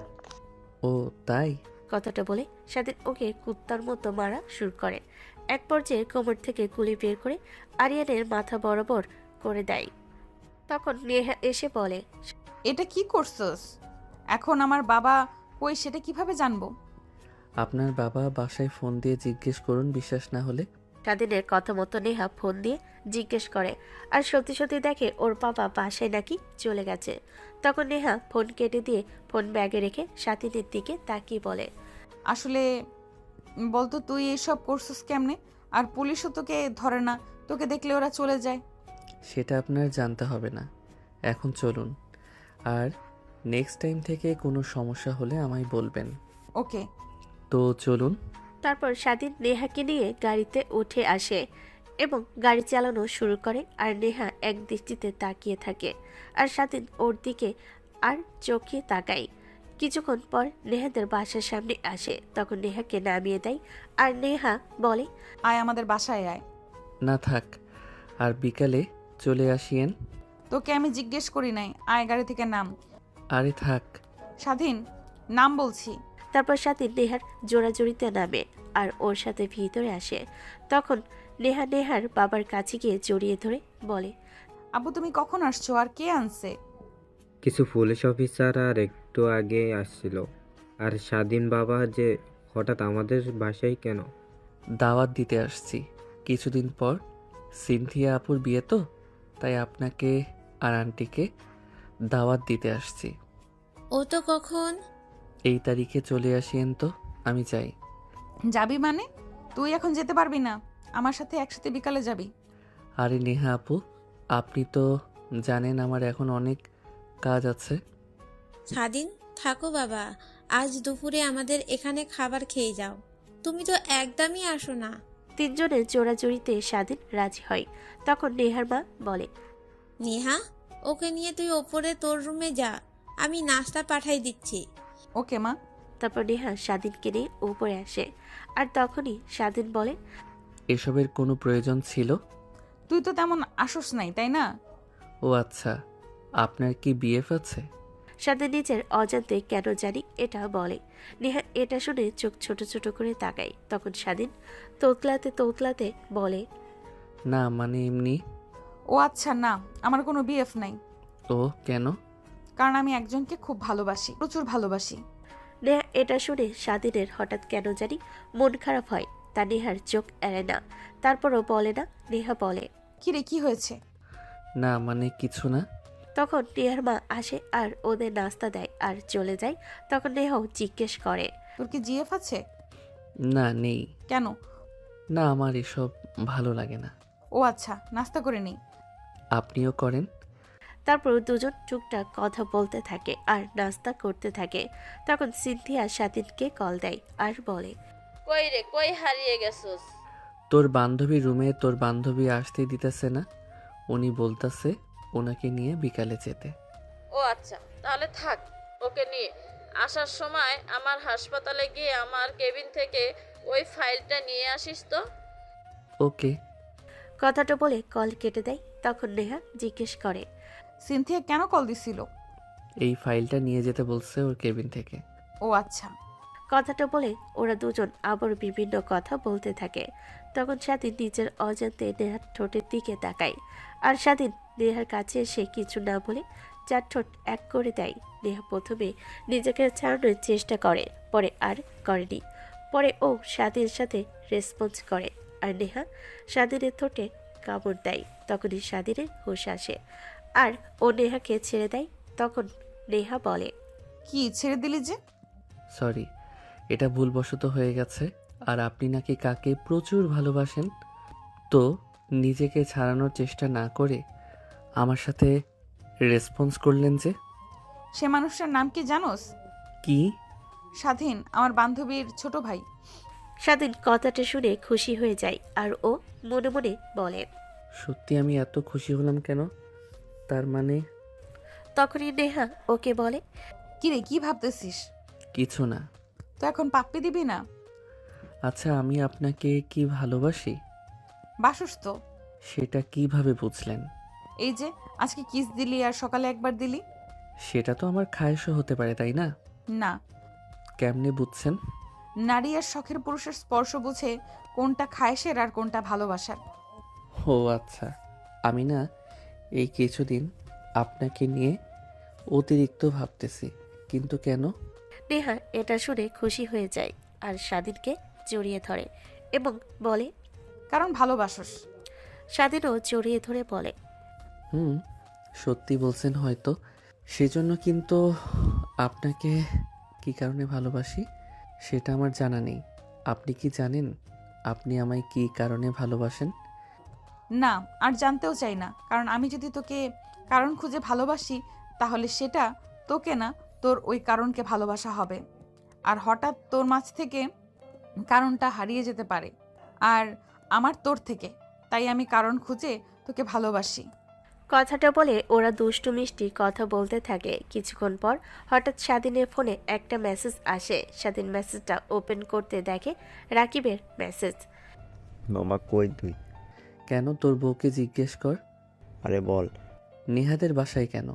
Speaker 1: ও তাই?
Speaker 3: কথাটা বলে স্বাধীন ওকে কুত্তার মতো মারা শুরু করে। এক পর্যায়ে কোমর থেকে গুলি বের করে আরিয়ানের মাথা বরাবর করে দেয়। তখন নেহা এসে বলে,
Speaker 2: এটা কি করছস? এখন আমার বাবা কই সেটা কিভাবে জানবো?
Speaker 1: আপনার বাবা বাসায় ফোন দিয়ে জিজ্ঞেস করুন, বিশ্বাস না হলে।
Speaker 3: স্বাধীনের কথা মতো নেহা ফোন দিয়ে জিজ্ঞেস করে আর সত্যি সত্যি দেখে ওর বাবা বাসায় নাকি চলে গেছে। তখন নেহা ফোন কেটে দিয়ে ফোন ব্যাগে রেখে স্বাধীনের দিকে তাকিয়ে বলে,
Speaker 2: আসলে বলতো তুই এসব করছস কেমনে? আর পুলিশও তোকে ধরে না, তোকে দেখলে ওরা চলে যায়।
Speaker 1: সেটা আপনার জানতে হবে না, এখন চলুন। আর নেক্সট টাইম থেকে কোনো সমস্যা হলে আমায় বলবেন।
Speaker 2: ওকে।
Speaker 1: তো চলুন।
Speaker 3: তারপর স্বাধীন নেহাকে নিয়ে গাড়িতে উঠে আসে এবং গাড়ি চালানো শুরু করে। আর নেহা এক দৃষ্টিতে তাকিয়ে থাকে আর স্বাধীন ওর দিকে আর চোখে তাকায়। কিছুক্ষণ পর নেহাদের বাসার সামনে আসে। তখন নেহাকে নামিয়ে দেয় আর নেহা বলে,
Speaker 2: আয় আমাদের বাসায় আয়।
Speaker 1: না থাক, আর বিকালে চলে আসিয়েন।
Speaker 2: তোকে আমি জিজ্ঞেস করি নাই, আয় গাড়ি থেকে নাম।
Speaker 1: আরে থাক।
Speaker 2: স্বাধীন, নাম বলছি।
Speaker 3: তারপর স্বাধীন নেহার জোড়াজড়িতে নামে আর ওর সাথে ভিতরে আসে। তখন নেহা নেহার বাবার কাছে গিয়ে জড়িয়ে ধরে বলে,
Speaker 2: আব্বু তুমি কখন আসছো আর কে আনছে?
Speaker 19: কিছু পুলিশ অফিসার আর একটু আগে আসছিল। আর স্বাধীন বাবা যে হঠাৎ আমাদের বাসায় কেন?
Speaker 1: দাওয়াত দিতে আসছি। কিছুদিন পর সিনথিয়া আপুর বিয়ে তো, তাই আপনাকে আর আন্টিকে দাওয়াত দিতে আসছি।
Speaker 20: ও তো কখন?
Speaker 1: এই তারিখে চলে আসিয়েন তো, আমি যাই।
Speaker 2: যাবি মানে? তুই এখন যেতে পারবি না, আমার সাথে একসাথে বিকালে যাবি।
Speaker 1: আরে নেহা আপু, আপনি তো জানেন আমার এখন অনেক কাজ আছে।
Speaker 20: স্বাধীন থাকো বাবা, আজ দুপুরে আমাদের এখানে খাবার খেয়ে যাও। তুমি তো একদমই আসো না।
Speaker 3: তিনজনের জোড়াজুড়িতে স্বাধীন রাজি হয়। তখন নেহার মা বলে,
Speaker 20: নেহা, ওকে নিয়ে তুই ওপরে তোর রুমে যা, আমি নাস্তা পাঠাই দিচ্ছি।
Speaker 2: ওকে মা।
Speaker 3: তারপর নেহা স্বাধীনকে নিয়ে উপরে আসে। আর তখনই স্বাধীন বলে,
Speaker 1: এসবের কোনো প্রয়োজন ছিল?
Speaker 2: তুই তো তেমন আসোস নাই, তাই না?
Speaker 1: ও আচ্ছা, আপনার কি বিএফ আছে?
Speaker 3: স্বাধীন নিজের অজান্তে কেন জানি এটা বলে। নেহা এটা শুনে চোখ ছোট ছোট করে তাকায়। তখন স্বাধীন তোতলাতে তোতলাতে বলে,
Speaker 1: না মানে এমনি।
Speaker 2: ও আচ্ছা, না আমার কোনো বিএফ নাই।
Speaker 1: ও কেন?
Speaker 2: কারণ আমি একজনকে খুব ভালোবাসি, প্রচুর ভালোবাসি।
Speaker 3: নেহা এটা শুনে স্বাধীনের হঠাৎ কেন জানি মন খারাপ হয়। তা নেহার চোখ এড়ে না। তারপরও বলে না। নেহা বলে,
Speaker 2: কিরে কি হয়েছে?
Speaker 1: না মানে কিছু না।
Speaker 3: তখন নেহার মা আসে আর ওদের নাস্তা দেয় আর চলে যায়। তখন নেহাও জিজ্ঞেস করে,
Speaker 2: তোর কি জিএফ আছে?
Speaker 1: না নেই।
Speaker 2: কেন?
Speaker 1: না আমার এসব ভালো লাগে না।
Speaker 2: ও আচ্ছা, নাস্তা করে নিই।
Speaker 1: আপনিও করেন।
Speaker 3: তারপর দুজন টুকটাক কথা বলতে থাকে আর নাস্তা করতে থাকে। তখন সিনথিয়া স্বাধীনকে কল দেয় আর বলে,
Speaker 10: কই রে, কই হারিয়ে গেছস?
Speaker 1: তোর বান্ধবীর রুমে তোর বান্ধবী আসতে দিতেছে না, উনি বলতাছে ওনাকে নিয়ে বিকালে যেতে।
Speaker 10: ও আচ্ছা, তাহলে থাক, ওকে নিয়ে আসার সময় আমার হাসপাতালে গিয়ে আমার কেবিন থেকে ওই ফাইলটা নিয়ে আসিস তো।
Speaker 1: ওকে।
Speaker 3: কথাটা বলে কল কেটে দেয়। তখন নেহা জিজ্ঞেস করে,
Speaker 2: সিনথিয়া কেন কল দিছিল?
Speaker 1: এই ফাইলটা নিয়ে যেতে বলছে ওর কেবিন থেকে।
Speaker 2: ও আচ্ছা।
Speaker 3: কথাটা বলে ওরা দুজন আবার বিভিন্ন কথা বলতে থাকে। তখন স্বাধীন নিজের অজান্তে নেহার ঠোঁটের দিকে তাকায়। আর স্বাধীন নেহার কাছে এসে কিছু না বলে চার ঠোঁট এক করে দেয়। নেহা প্রথমে নিজেকে ছাড়ানোর চেষ্টা করে, পরে আর করেনি। পরে ও স্বাধীনের সাথে রেসপন্স করে আর নেহা স্বাধীনের ঠোঁটে কামড় দেয়। তখনই স্বাধীনের হুঁশ আসে আর ও নেহাকে ছেড়ে দেয়। তখন নেহা বলে,
Speaker 2: কি ছেড়ে দিলি যে?
Speaker 1: সরি, এটা ভুলবশত হয়ে গেছে। আর আপনি নাকি কাকে প্রচুর ভালোবাসেন, তো নিজেকে ছাড়ানোর চেষ্টা না করে আমার সাথে রেসপন্স করলেন যে?
Speaker 2: সে মানুষটার নাম কি জানোস?
Speaker 1: কি?
Speaker 2: স্বাধীন, আমার বান্ধবীর ছোট ভাই।
Speaker 3: স্বাধীন কথাটা শুনে খুশি হয়ে যায় আর ও মনে মনে বলে,
Speaker 1: সত্যি আমি এত খুশি হলাম কেন? তার মানে?
Speaker 3: তখনই নেহা ওকে বলে,
Speaker 2: কিরে কি ভাবতেছিস?
Speaker 1: কিছু না।
Speaker 2: তো এখন পাপ্পি দিবি না?
Speaker 1: আচ্ছা আমি আপনাকে কি ভালোবাসি?
Speaker 2: বাসুস তো।
Speaker 1: সেটা কিভাবে বুঝলেন?
Speaker 2: এই যে আজকে কিস দিলি আর সকালে একবার দিলি।
Speaker 1: সেটা তো আমার খায়েশও হতে পারে, তাই না?
Speaker 2: না।
Speaker 1: কেমনে বুঝছেন?
Speaker 2: নারী আর শখের পুরুষের স্পর্শ বুঝে কোনটা খায়েশের আর কোনটা ভালোবাসার।
Speaker 1: ও আচ্ছা। আমি না এই কিছুদিন আপনাকে নিয়ে অতিরিক্ত ভাবতেছি। কিন্তু কেন?
Speaker 3: নেহা এটা শুনে খুশি হয়ে যায় আর স্বাধীনকে জড়িয়ে ধরে এবং বলে,
Speaker 2: কারণ ভালোবাসস।
Speaker 3: স্বাধীনও জড়িয়ে ধরে বলে,
Speaker 1: সত্যি বলছেন হয়তো। সেজন্য কিন্তু আপনাকে কি কারণে ভালোবাসি সেটা আমার জানা নেই। আপনি কি জানেন আপনি আমায় কি কারণে ভালোবাসেন?
Speaker 2: না, আর জানতেও চাই না। কারণ আমি যদি তোকে কারণ খুঁজে ভালোবাসি তাহলে সেটা তোকে না, তোর ওই কারণকে ভালোবাসা হবে। আর হঠাৎ তোর মাঝ থেকে কারণটা হারিয়ে যেতে পারে আর আমার তোর থেকে। তাই আমি কারণ খুঁজে তোকে ভালোবাসি।
Speaker 3: কথাটা বলে ওরা দুষ্টু মিষ্টি কথা বলতে থাকে। কিছুক্ষণ পর হঠাৎ স্বাধীনের ফোনে একটা মেসেজ আসে। স্বাধীন মেসেজটা ওপেন করতে দেখে রাকিবের মেসেজ।
Speaker 6: মামা কই তুই?
Speaker 1: কেন, তোর বউকে জিজ্ঞেস কর।
Speaker 6: আরে বল।
Speaker 1: নেহাদের বাসায় কেন?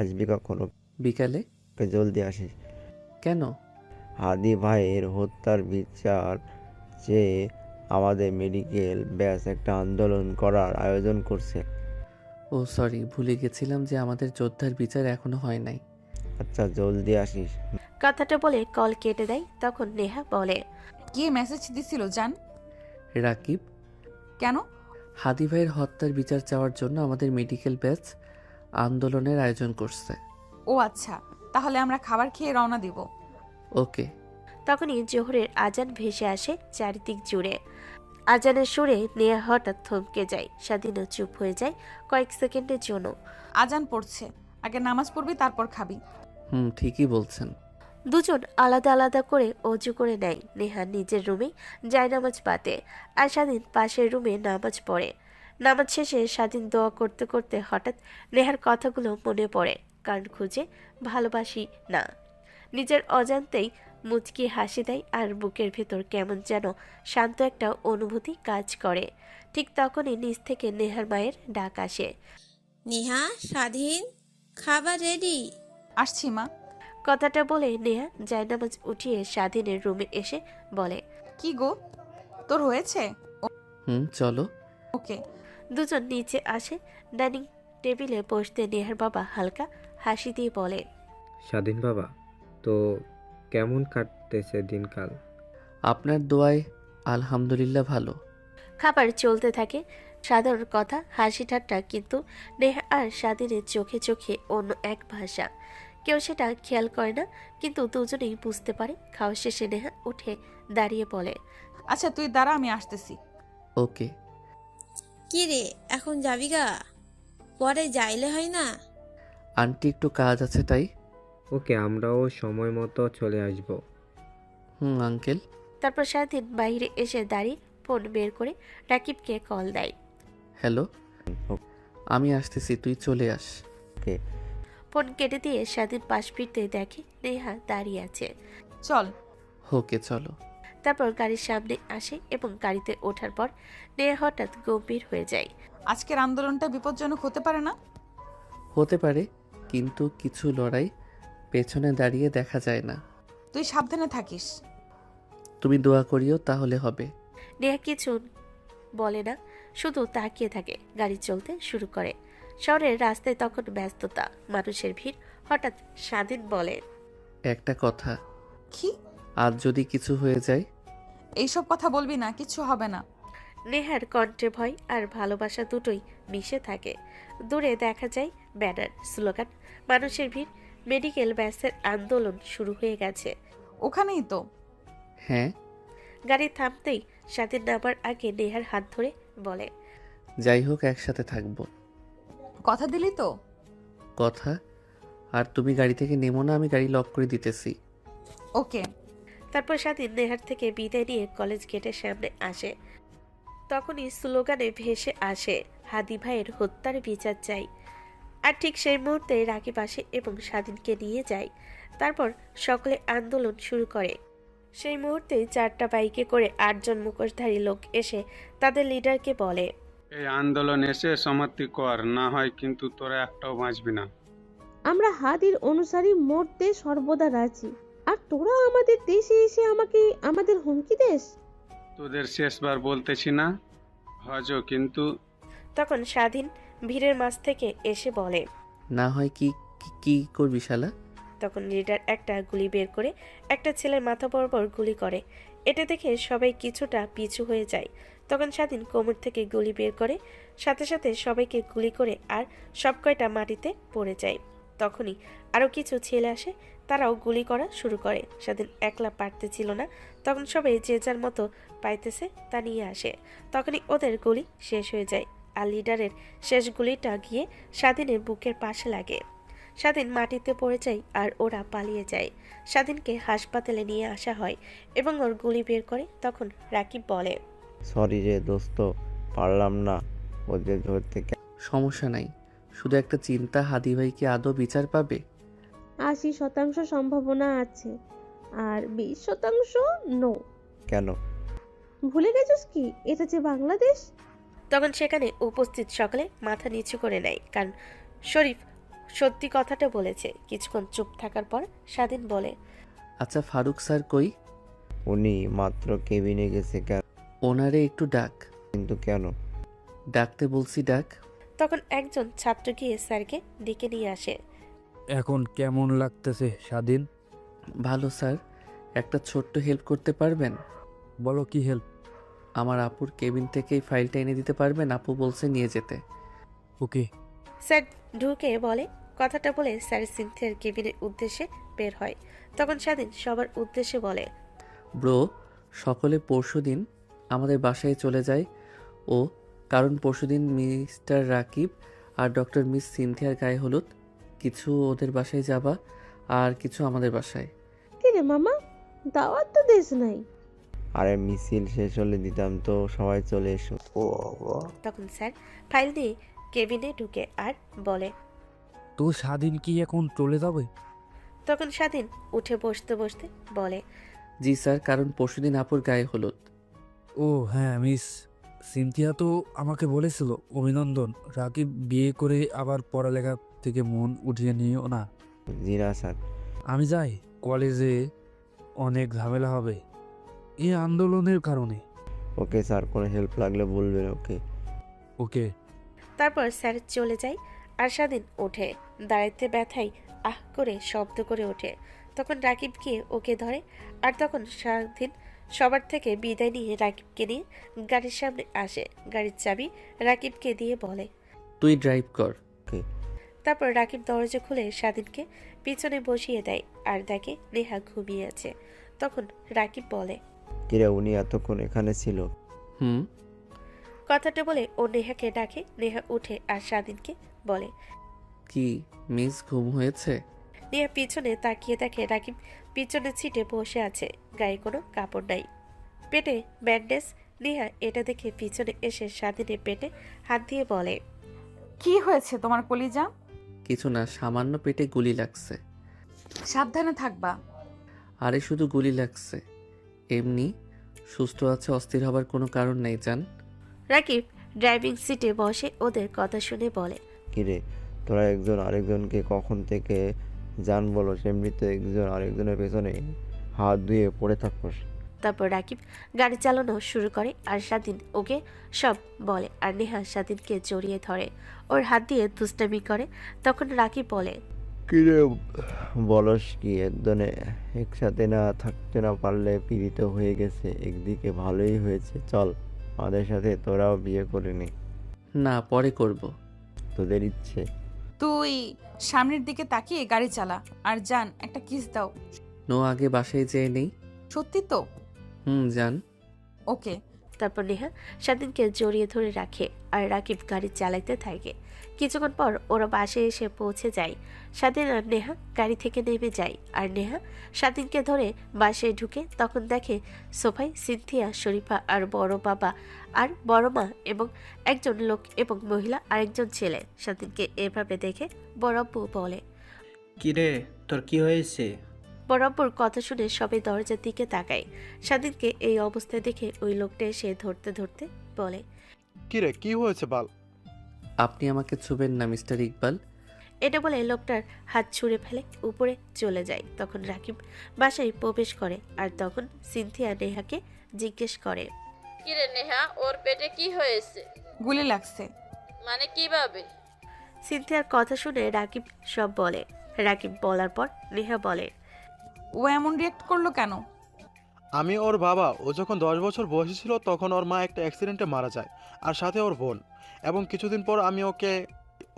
Speaker 6: আসবি কখনো?
Speaker 1: বিকালে।
Speaker 6: জলদি আসিস।
Speaker 1: কেন?
Speaker 6: হাদি ভাইয়ের হত্যার বিচার চেয়ে আমাদের মেডিকেল ব্যাচ একটা আন্দোলন করার আয়োজন করছে।
Speaker 1: ও সরি, ভুলে গেছিলাম যে আমাদের যোদ্ধার বিচার এখনো হয় নাই।
Speaker 6: আচ্ছা জলদি আসিস।
Speaker 3: কথাটা বলে কল কেটে দেয়। তখন নেহা বলে,
Speaker 2: কে মেসেজ দিছিল জান?
Speaker 1: রাকিব।
Speaker 2: কেন?
Speaker 1: হাদি ভাইয়ের হত্যার বিচার চাওয়ার জন্য আমাদের মেডিকেল ব্যাচ আন্দোলনের আয়োজন করছে।
Speaker 2: ও আচ্ছা, তাহলে আমরা খাবার খেয়ে রওনা দিব।
Speaker 1: ওকে।
Speaker 3: তখনই জোহরের আজান ভেসে আসে চারিদিক জুড়ে। আজানের সুরে নেহা হঠাৎ থমকে যায়। স্বাধীনও চুপ হয়ে যায় কয়েক সেকেন্ডের জন্য।
Speaker 2: আজান পড়ছে, আগে নামাজ পড়বি তারপর খাবি।
Speaker 1: ঠিকই বলছেন।
Speaker 3: দুজন আলাদা আলাদা করে অজু করে নেয়। নেহা নিজের রুমে জায়নামাজ পাতে আর স্বাধীন পাশের রুমে নামাজ পড়ে। নামাজ শেষে স্বাধীন দোয়া করতে করতে হঠাৎ নেহার কথাগুলো মনে পড়ে। কারণ খুঁজে ভালোবাসি না, নিজের অজান্তেই মুচকি হাসি দেয় আর বুকের ভেতর কেমন যেন শান্ত একটা অনুভূতি কাজ করে। ঠিক তখনই নিচ থেকে নেহার মায়ের ডাক আসে।
Speaker 20: নেহা, স্বাধীন, খাবার রেডি।
Speaker 2: আসছি মা।
Speaker 3: কথাটা বলে নেহা জায়নামাজ উঠিয়ে স্বাধীনের রুমে এসে বলে,
Speaker 2: কি গো, তোর হয়েছে?
Speaker 1: চলো।
Speaker 2: ওকে।
Speaker 3: দুজন নিচে আসে। ডাইনিং টেবিলে বসতে নেহার বাবা হালকা হাসি দিয়ে বলে,
Speaker 19: স্বাধীন বাবা, তো কেমন কাটতেছে দিনকাল?
Speaker 1: আপনার দোয়ায় আলহামদুলিল্লাহ ভালো।
Speaker 3: খাবার চলতে থাকে। সাধারণ কথা, হাসি ঠাট্টা, কিন্তু নেহা আর স্বাধীনের চোখে চোখে অন্য এক ভাষা। কেউ সেটা খেয়াল করে না, কিন্তু দুজনেই বুঝতে পারে। খাওয়া শেষে নেহা উঠে দাঁড়িয়ে বলে,
Speaker 2: আচ্ছা তুই দাঁড়া, আমি আসতেছি।
Speaker 1: ওকে।
Speaker 20: কি রে, এখন যাবি গা? পরে যাইলে হয় না?
Speaker 1: আন্টি একটু কাজ আছে তাই।
Speaker 19: ওকে, আমরাও সময় মতো চলে আসব।
Speaker 1: আঙ্কেল।
Speaker 3: তারপর স্বাধীন বাইরে এসে দাঁড়িয়ে ফোন বের করে রাকিবকে কল দেয়।
Speaker 1: হ্যালো, আমি আসতেছি, তুই চলে আস।
Speaker 3: ফোন কেটে দিয়ে স্বাধীন পাশ ফিরতে দেখে নেহা দাঁড়িয়ে আছে।
Speaker 2: চল।
Speaker 1: ওকে চলো।
Speaker 3: তারপর গাড়ির সামনে আসে এবং গাড়িতে ওঠার পর নেহা হঠাৎ গম্ভীর হয়ে যায়।
Speaker 2: আজকের আন্দোলনটা বিপজ্জনক হতে পারে না?
Speaker 1: হতে পারে, কিন্তু কিছু লড়াই পেছনে দাঁড়িয়ে দেখা যায় না।
Speaker 2: তুই সাবধানে থাকিস।
Speaker 1: তুমি দোয়া করিও, তাহলে হবে।
Speaker 3: নেহা কিছু বলে না, শুধু তাকিয়ে থাকে। গাড়ি চলতে শুরু করে। শহরের রাস্তায় তখন ব্যস্ততা, মানুষের ভিড়। হঠাৎ স্বাধীন বলে,
Speaker 1: একটা কথা।
Speaker 2: কি?
Speaker 1: আজ যদি কিছু হয়ে যায়?
Speaker 2: এইসব কথা বলবি না, কিছু হবে না।
Speaker 3: নেহার কণ্ঠে ভয় আর ভালোবাসা দুটোই মিশে থাকে। দূরে দেখা যায় ব্যানার, স্লোগান, মানুষের ভিড়। মেডিকেল ব্যাসের আন্দোলন শুরু হয়ে গেছে।
Speaker 2: ওখানেই তো।
Speaker 1: হ্যাঁ।
Speaker 3: গাড়ি থামতেই স্বাধীন নামার আগে নেহার হাত ধরে বলে,
Speaker 1: যাই হোক, একসাথে থাকবো।
Speaker 2: কথা দিলি তো?
Speaker 1: কথা। আর তুমি গাড়ি থেকে নেমো না, আমি গাড়ি লক করে দিতেছি।
Speaker 2: ওকে।
Speaker 3: তারপর স্বাধীন নেহার থেকে বিদায় নিয়ে কলেজ গেটের সামনে আসে। তখনই স্লোগানে ভেসে আসে, হাদি ভাইয়ের হত্যার বিচার চাই। আর ঠিক সেই মুহূর্তে রাকিব আসে এবং স্বাধীনকে নিয়ে যায়। তারপর সকলে আন্দোলন শুরু করে। সেই মুহূর্তে 4টা বাইকে করে 8 জন মুখোশধারী লোক এসে তাদের লিডারকে বলে,
Speaker 21: এই আন্দোলন এসে সমাপ্তি কর, না হয় কিন্তু তোরা একটাও বাঁচবি না।
Speaker 7: আমরা হাদির অনুসারী মরতে সর্বদা রাজি, আর তোরা আমাদের দেশে এসে আমাদের হুমকি দেস।
Speaker 21: তোদের শেষবার বলতেছি না, হজ কিন্তু।
Speaker 3: তখন স্বাধীন ভিড়ের মাঝ থেকে এসে বলে,
Speaker 1: না হয় কি করবি শালা?
Speaker 3: তখন লিডার একটা গুলি বের করে একটা ছেলের মাথা বরাবর গুলি করে। এটা দেখে সবাই কিছুটা পিছু হয়ে যায়। তখন স্বাধীন কোমর থেকে গুলি বের করে, সাথে সাথে সবাইকে গুলি করে আর সব কয়টা মাটিতে পড়ে যায়। তখনই আরও কিছু ছেলে আসে, তারাও গুলি করা শুরু করে। স্বাধীন একলা পারতেছিল না, তখন সবাই যে যার মতো পাইতেছে তা নিয়ে আসে। তখনই ওদের গুলি শেষ হয়ে যায় আর লিডারের শেষ গুলিটা গিয়ে স্বাধীনের বুকের পাশে লাগে। স্বাধীন মাটিতে পড়ে যায় আর ওরা পালিয়ে যায়। স্বাধীনকে হাসপাতালে নিয়ে আসা হয় এবং ওর গুলি বের করে। তখন রাকিব বলে,
Speaker 6: সরি রে দোস্ত, পারলাম না ওদের ধরতে।
Speaker 1: সমস্যা নাই, শুধু একটা চিন্তা, হাদি ভাই কি আদৌ বিচার পাবে?
Speaker 7: 80% সম্ভাবনা আছে, আর 20% নো।
Speaker 6: কেন?
Speaker 7: ভুলে গেছিস কি এটা যে বাংলাদেশ?
Speaker 3: তখন সেখানে উপস্থিত সকলে মাথা নিচু করে নেয়, কারণ শরীফ সত্যি কথাটা বলেছে। কিছুক্ষণ চুপ থাকার পর স্বাধীন বলে,
Speaker 1: আচ্ছা ফারুক স্যার কই?
Speaker 6: উনি মাত্র কেবিনে গেছে। কেন?
Speaker 1: ওনারে একটু ডাক।
Speaker 6: কিন্তু কেন?
Speaker 1: ডাকতে বলছি, ডাক।
Speaker 3: তখন একজন ছাত্র গিয়ে স্যারকে ডেকে নিয়ে আসে।
Speaker 13: এখন কেমন লাগতেছে স্বাধীন?
Speaker 1: ভালো স্যার, একটা ছোট্ট হেল্প করতে পারবেন?
Speaker 13: বলো, কি হেল্প?
Speaker 1: আমার আপুর কেবিন থেকে এই ফাইলটা এনে দিতে পারবেন? আপু বলছে নিয়ে যেতে।
Speaker 13: ওকে।
Speaker 3: স্যার ঢুকে বলে। কথাটা বলে স্যার সিনথিয়ার কেবিনের উদ্দেশ্যে বের হয়। তখন স্বাধীন সবার উদ্দেশ্যে বলে,
Speaker 1: ব্রো, সকলে পরশুদিন আমাদের বাসায় চলে যায় ও, কারণ পরশুদিন মিস্টার রাকিব আর ডক্টর মিস সিনথিয়ার গায়ে হলুদ। কিছু ওদের বাসায় যাবা আর কিছু আমাদের বাসায়।
Speaker 7: কিরে মামা, দাওয়াত তো দিস নাই?
Speaker 6: আরে মিছিল শেষ হলে দিতাম তো, সবাই চলে এসো। ও
Speaker 3: তখন স্যার ফাইল দিয়ে কেবিনে ঢুকে আর বলে,
Speaker 13: তো স্বাধীন কি এখন চলে যাবে?
Speaker 3: তখন স্বাধীন উঠে বসতে বসতে বলে,
Speaker 1: জি স্যার, কারণ পরশুদিন আপুর গায়ে হলুদ।
Speaker 13: ও হ্যাঁ, মিস সিনথিয়া তো আমাকে বলেছিল অভিনন্দন, রাকিব বিয়ে করে আবার পড়ালেখা থেকে মন উঠিয়ে নিও না।
Speaker 6: জি না স্যার।
Speaker 13: আমি যাই, কলেজে অনেক ঝামেলা হবে এই আন্দোলনের কারণে।
Speaker 6: ওকে স্যার, কোনো হেল্প লাগলে বলবেন। ওকে
Speaker 13: ওকে।
Speaker 3: তারপর স্যার চলে যায় আর স্বাধীন ওঠে। দাঁড়াইতে ব্যথায় আহ করে শব্দ করে ওঠে। তখন রাকিব গিয়ে ওকে ধরে আর তখন স্বাধীন সবার থেকে বিদায় নিয়ে রাকিবকে নিয়ে গাড়ির সামনে আসে। গাড়ির চাবি রাকিবকে দিয়ে বলে,
Speaker 1: তুই ড্রাইভ কর।
Speaker 3: তারপর রাকিব দরজা খুলে স্বাধীনকে পিছনে বসিয়ে দেয় আর দেখে নেহা ঘুমিয়ে আছে। তখন রাকিব বলে,
Speaker 6: কিরে, উনি এতক্ষণ এখানে ছিল?
Speaker 1: হুম।
Speaker 3: কথাটা বলে ও নেহাকে ডাকে। নেহা উঠে আর স্বাধীনকে বলে,
Speaker 1: কি মিস, ঘুম হয়েছে?
Speaker 3: নেহা পিছনে তাকিয়ে দেখে রাকিব পিছনে সিটে বসে আছে, গায়ে কোনো কাপড় নাই, পেটে ব্যান্ডেজ। নেহা এটা দেখে পিছনে এসে স্বাধীনের পেটে হাত দিয়ে বলে,
Speaker 2: কি হয়েছে তোমার কলিজা?
Speaker 1: কিছু না, সামান্য পেটে গুলি লাগছে।
Speaker 2: সাবধানে থাকবা।
Speaker 1: আরে শুধু গুলি লাগছে, এমনি। সুস্থ আছে, অস্থির হবার কোনো কারণ নেই জান।
Speaker 3: রাকিব ড্রাইভিং সিটে বসে ওদের কথা শুনে বলে,
Speaker 6: কিরে, তোরা একজন আরেকজনকে কখন থেকে জান বলো, এমনিতে একজন আরেকজনের পেছনে হাত ধুয়ে পড়ে থাকোস।
Speaker 3: তারপর রাকিব গাড়ি চালানো শুরু করে আর স্বাধীন ওকে সব বলে আর নেহা স্বাধীনকে জড়িয়ে ধরে, ওর হাত দিয়ে দুষ্টামি করে। তখন রাকিব বলে,
Speaker 6: কিরে বলস কি, একজনে একসাথে না থাকতে না পারলে পীড়িত হয়ে গেছে, একদিকে ভালোই হয়েছে, চল আমাদের সাথে তোরাও বিয়ে করে নে।
Speaker 1: না, পরে করব।
Speaker 6: তোদের ইচ্ছে।
Speaker 2: তুই সামনের দিকে তাকিয়ে গাড়ি চালা আর জান একটা কিস দাও।
Speaker 1: নো, আগে বাসায় যেয়ে নেই।
Speaker 2: সত্যি তো?
Speaker 1: জান।
Speaker 2: ওকে।
Speaker 3: তারপর নেহা স্বাধীনকে জড়িয়ে ধরে রাখে আর রাকিব গাড়ি চালাইতে থাকে। কিছুক্ষণ পর ওরা বাসে এসে পৌঁছে যায়। স্বাধীন আর নেহা গাড়ি থেকে নেমে যায় আর নেহা স্বাধীনকে ধরে বাসে ঢুকে তখন দেখে সোফায় সিনথিয়া, শরীফা আর বড় বাবা আর বড় মা এবং একজন লোক এবং মহিলা আর একজন ছেলে। স্বাধীনকে এভাবে দেখে বড়াব্বু বলে,
Speaker 11: কিরে, তোর কি হয়েছে?
Speaker 3: বরাবর কথা শুনে সবাই দরজার দিকে তাকায়। স্বাধীনকে এই অবস্থায় দেখে ওই লোকটা এসে ধরতে ধরতে বলে,
Speaker 4: কিরে, কি হয়েছে বল?
Speaker 1: আপনি আমাকে ছুবেন না মিস্টার ইকবাল।
Speaker 3: এটা বলে লোকটার হাত ছুঁড়ে ফেলে উপরে চলে যায়। তখন রাকিব বাসায় প্রবেশ করে আর তখন সিনথিয়া নেহাকে জিজ্ঞেস করে,
Speaker 10: কিরে নেহা, ওর পেটে কি হয়েছে?
Speaker 2: গুলি লাগছে।
Speaker 10: মানে কিভাবে?
Speaker 3: সিনথিয়ার কথা শুনে রাকিব সব বলে। রাকিব বলার পর নেহা বলে,
Speaker 2: ও এমন রিয়েক্ট করলো কেন?
Speaker 4: আমি ওর বাবা। ও যখন 10 বছর বয়সী ছিল তখন ওর মা একটা অ্যাক্সিডেন্টে মারা যায়, আর সাথে ওর বোন। এবং কিছুদিন পর আমি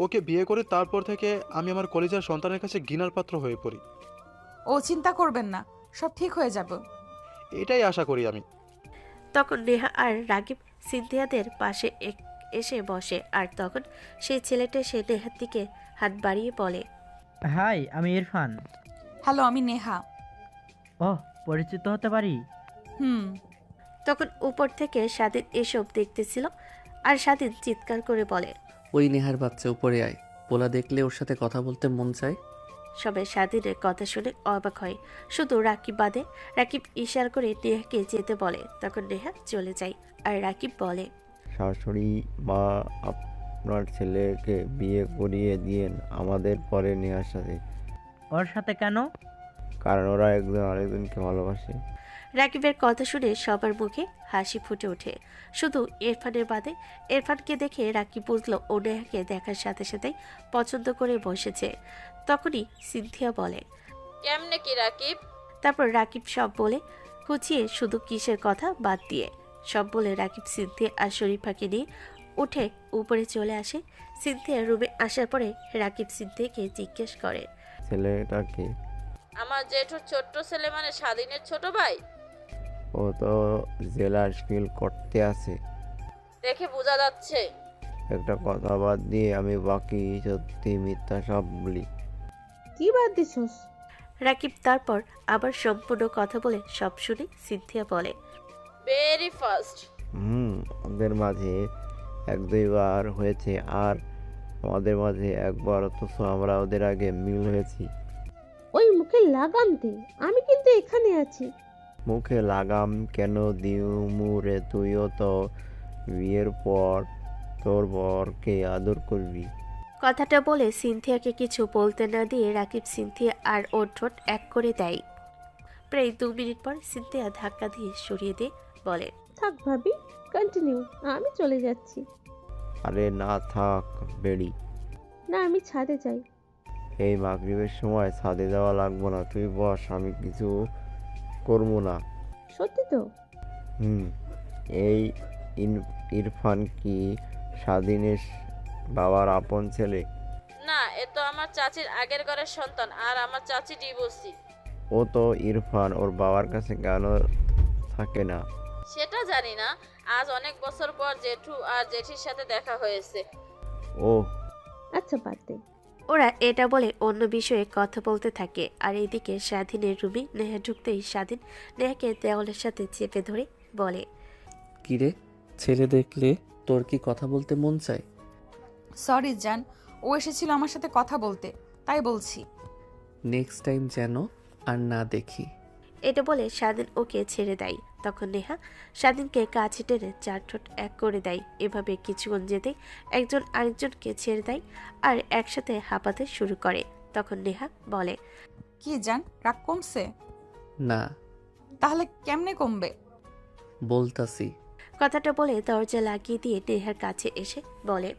Speaker 4: ওকে বিয়ে করি। তারপর থেকে আমি আমার কলিজার সন্তানের কাছে ঘৃণার পাত্র হয়ে পড়ি।
Speaker 2: ও চিন্তা করবেন না, সব ঠিক হয়ে যাবে।
Speaker 4: এটাই আশা করি আমি।
Speaker 3: তখন নেহা আর রাকিব সিনথিয়াদের পাশে এসে বসে আর তখন সেই ছেলেটা সে নেহার দিকে হাত বাড়িয়ে বলে,
Speaker 22: হাই, আমি ইরফান।
Speaker 2: হ্যালো, আমি নেহা।
Speaker 22: ওহ, পরিচিত হতে পারি?
Speaker 3: তখন উপর থেকে স্বাধীন এসব দেখতেছিল আর স্বাধীন চিৎকার করে বলে,
Speaker 1: ওই নেহার বাচ্চা, উপরে আয়। পোলা দেখলে ওর সাথে কথা বলতে মন চায়।
Speaker 3: সবাই স্বাধীনের কথা শুনে অবাক হয়, শুধু রাকিব বাদে। রাকিব ইশারা করে নেহাকে যেতে বলে। তখন নেহা চলে যায় আর রাকিব বলে,
Speaker 6: শাশুড়ি মা, আপনার ছেলেকে বিয়ে করিয়ে দিয়েন আমাদের পরে নেহার সাথে।
Speaker 22: ওর সাথে কেন?
Speaker 6: কারণ ওরা একজন আরেকজনকে ভালোবাসে।
Speaker 3: রাকিবের কথা শুনে সবার মুখে হাসি ফুটে ওঠে, শুধু ইরফানের বাদে। ইরফানকে দেখে রাকিব বুঝলো ও নেহাকে দেখার সাথে সাথেই পছন্দ করে বসেছে। তখনই সিনথিয়া বলে,
Speaker 10: কেমনে কি রাকিব?
Speaker 3: তারপর রাকিব সব বলে খুঁচিয়ে শুধু কিসের কথা বাদ দিয়ে সব বলে রাকিব সিনথিয়া আর শরীফাকে নিয়ে উঠে উপরে চলে আসে। সিনথিয়া রুমে আসার পরে রাকিব সিনথিয়াকে জিজ্ঞেস করে,
Speaker 6: ছেলেটা কে?
Speaker 10: আমার জেঠুর ছোট্ট ছেলে, মানে স্বাধীনের ছোট ভাই।
Speaker 6: ও তো জেলাস ফিল করতে আছে।
Speaker 10: দেখে বোঝা যাচ্ছে।
Speaker 6: একটা কথা বাদ দিয়ে আমি বাকি সত্যি মিথ্যা সব বলি।
Speaker 7: কি বাদ দিছস?
Speaker 3: রাকিব তারপর আবার সম্পূর্ণ কথা বলে সব শুনে সিনথিয়া বলে,
Speaker 10: ভেরি ফাস্ট।
Speaker 6: ওদের মাঝে 1-2 বার হয়েছে আর আমাদের মাঝে একবার, অথচ আমরা ওদের আগে মিল হয়েছি।
Speaker 7: ওই মুখে লাগাম দে, আমি কিন্তু এখানে আছি।
Speaker 6: মুখে লাগাম কেন দিমু রে? তুইও তো বিয়ের পর তোর বরকে আদর করবি।
Speaker 3: কথাটা বলে সিনথিয়াকে কিছু বলতে না দিয়ে রাকিব সিনথিয়া আর ওর ঠোঁট এক করে দেয়। প্রায় 2 মিনিট পর সিনথিয়া ধাক্কা দিয়ে সরিয়ে দিয়ে বলে,
Speaker 7: থাক ভাবি, কন্টিনিউ, আমি চলে যাচ্ছি।
Speaker 6: আরে না থাক বেড়ি।
Speaker 7: না, আমি ছাদে যাই।
Speaker 6: এই মাগরিবের সময় ছাদে যাওয়া লাগবো না, তুই বস, আমি কিছু করবো না।
Speaker 7: সত্যি তো?
Speaker 6: এই ইরফান কি স্বাধীনের বাবার আপন ছেলে?
Speaker 10: না, এ তো আমার চাচির আগের ঘরের সন্তান, আর আমার চাচি ডিভোর্সি।
Speaker 6: ও তো ইরফান ওর বাবার কাছে কেন থাকে না?
Speaker 10: সেটা জানি না। আজ অনেক বছর পর জেঠু আর জেঠির সাথে দেখা হয়েছে।
Speaker 6: ও
Speaker 7: আচ্ছা, বাদ দে।
Speaker 3: ওরা এটা বলে অন্য বিষয়ে কথা বলতে থাকে। আর এদিকে স্বাধীনের রুমে নেহা ঢুকতেই স্বাধীন নেহাকে দেওয়ালের সাথে চেপে ধরে বলে,
Speaker 1: কিরে, ছেলে দেখলে তোর কি কথা বলতে মন চায়?
Speaker 2: সরি জান, ও এসেছিল আমার সাথে কথা বলতে, তাই বলছি।
Speaker 1: নেক্সট টাইম যেন আর না দেখি।
Speaker 3: এটা বলে স্বাধীন ওকে ছেড়ে দেয়। তখন নেহা স্বাধীনকে কাছে টেনে 4 ঠোঁট এক করে দেয়। এভাবে কিছুক্ষণ যেতে একজন আরেকজনকে ছেড়ে দেয় আর একসাথে হাঁপাতে শুরু করে। তখন নেহা বলে,
Speaker 2: কি জান, রাগ কমছে?
Speaker 1: না।
Speaker 2: তাহলে কেমনে কমবে?
Speaker 1: বলতাছি।
Speaker 3: কথাটা বলে দরজা লাগিয়ে দিয়ে নেহার কাছে এসে বলে।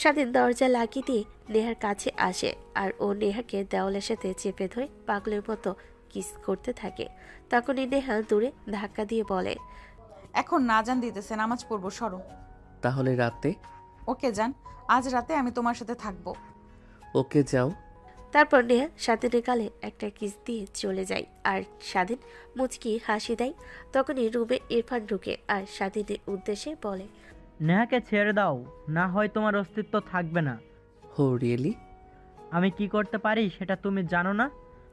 Speaker 3: স্বাধীন দরজা লাগিয়ে দিয়ে নেহার কাছে আসে আর ও নেহাকে দেওয়ালের সাথে চেপে ধরে পাগলের মতো কিস করতে থাকে। তখনই নেহা দূরে ধাক্কা দিয়ে বলে,
Speaker 2: এখন না জান দিতেছে, নামাজ পড়বো, সরো।
Speaker 1: তাহলে রাতে?
Speaker 2: ওকে জান, আজ রাতে আমি তোমার সাথে থাকবো।
Speaker 1: ওকে যাও।
Speaker 3: তারপর নেহা স্বাধীনের গালে একটা কিস দিয়ে চলে যায় আর স্বাধীন মুচকি হাসি দেয়। তখনই রুমে ইরফান ঢুকে আর স্বাধীনের উদ্দেশ্যে বলে,
Speaker 22: নেহাকে ছেড়ে দাও, না হয় তোমার অস্তিত্ব থাকবে না।
Speaker 1: হো রিয়েলি?
Speaker 22: আমি কি করতে পারি সেটা তুমি জানো না?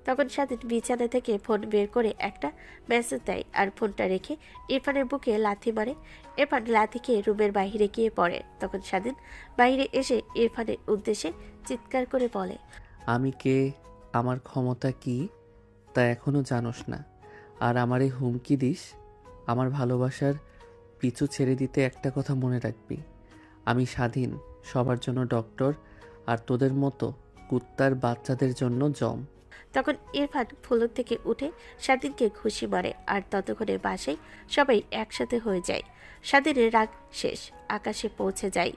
Speaker 3: তখন স্বাধীন বিছানা থেকে ফোন বের করে একটা মেসেজ দেয় আর ফোনটা রেখে ইরফানের বুকে লাথি মারে। ইরফান লাথি খেয়ে রুমের বাইরে গিয়ে পড়ে। তখন স্বাধীন বাইরে এসে ইরফানের উদ্দেশ্যে চিৎকার করে বলে,
Speaker 1: আমি কে, আমার ক্ষমতা কি তা এখনো জানোস না, আর আমারে হুমকি দিস? আমার ভালোবাসার পিছু ছেড়ে দিতে একটা কথা মনে রাখবি, আমি স্বাধীন, সবার জন্য ডক্টর, আর তোদের মতো কুত্তার বাচ্চাদের জন্য জম।
Speaker 3: তখন ইরফান ফুলন থেকে উঠে স্বাধীনকে ঘুষি মারে আর ততক্ষণে বাসায় সবাই একসাথে হয়ে যায়। স্বাধীনের রাগ শেষ, আকাশে পৌঁছে যায়।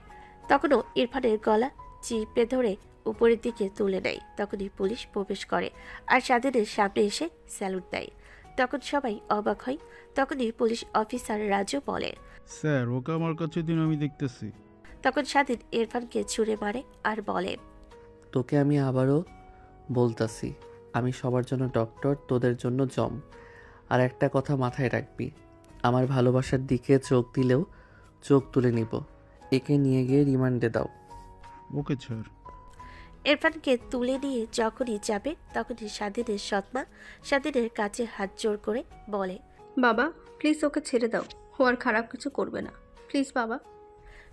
Speaker 3: তখনও ইরফানের গলা চিপে ধরে উপরের দিকে তুলে নেয়। তখনই পুলিশ প্রবেশ করে আর স্বাধীনের সামনে এসে স্যালুট দেয়। তখন সবাই অবাক হয়। তখনই পুলিশ অফিসার রাজু বলে,
Speaker 8: স্যার, ওকে আমার কাছে দিন, আমি দেখতেছি।
Speaker 3: তখন স্বাধীন ইরফানকে ছুঁড়ে মারে আর বলে,
Speaker 1: তোকে আমি আবারও বলতাছি, আমি সবার জন্য ডক্টর, তোদের জন্য জম। আর একটা কথা মাথায় রাখবি, আমার ভালোবাসার দিকে চোখ দিলেও চোখ তুলে নিব। একে নিয়ে গিয়ে রিমান্ডে দাও।
Speaker 8: Okay sir.
Speaker 3: ইরফানকে তুলে নিয়ে যখনই যাবে তখনই স্বাধীনের সৎমা স্বাধীনের কাছে হাত জোর করে বলে,
Speaker 9: বাবা প্লিজ ওকে ছেড়ে দাও, ও আর খারাপ কিছু করবে না, প্লিজ বাবা।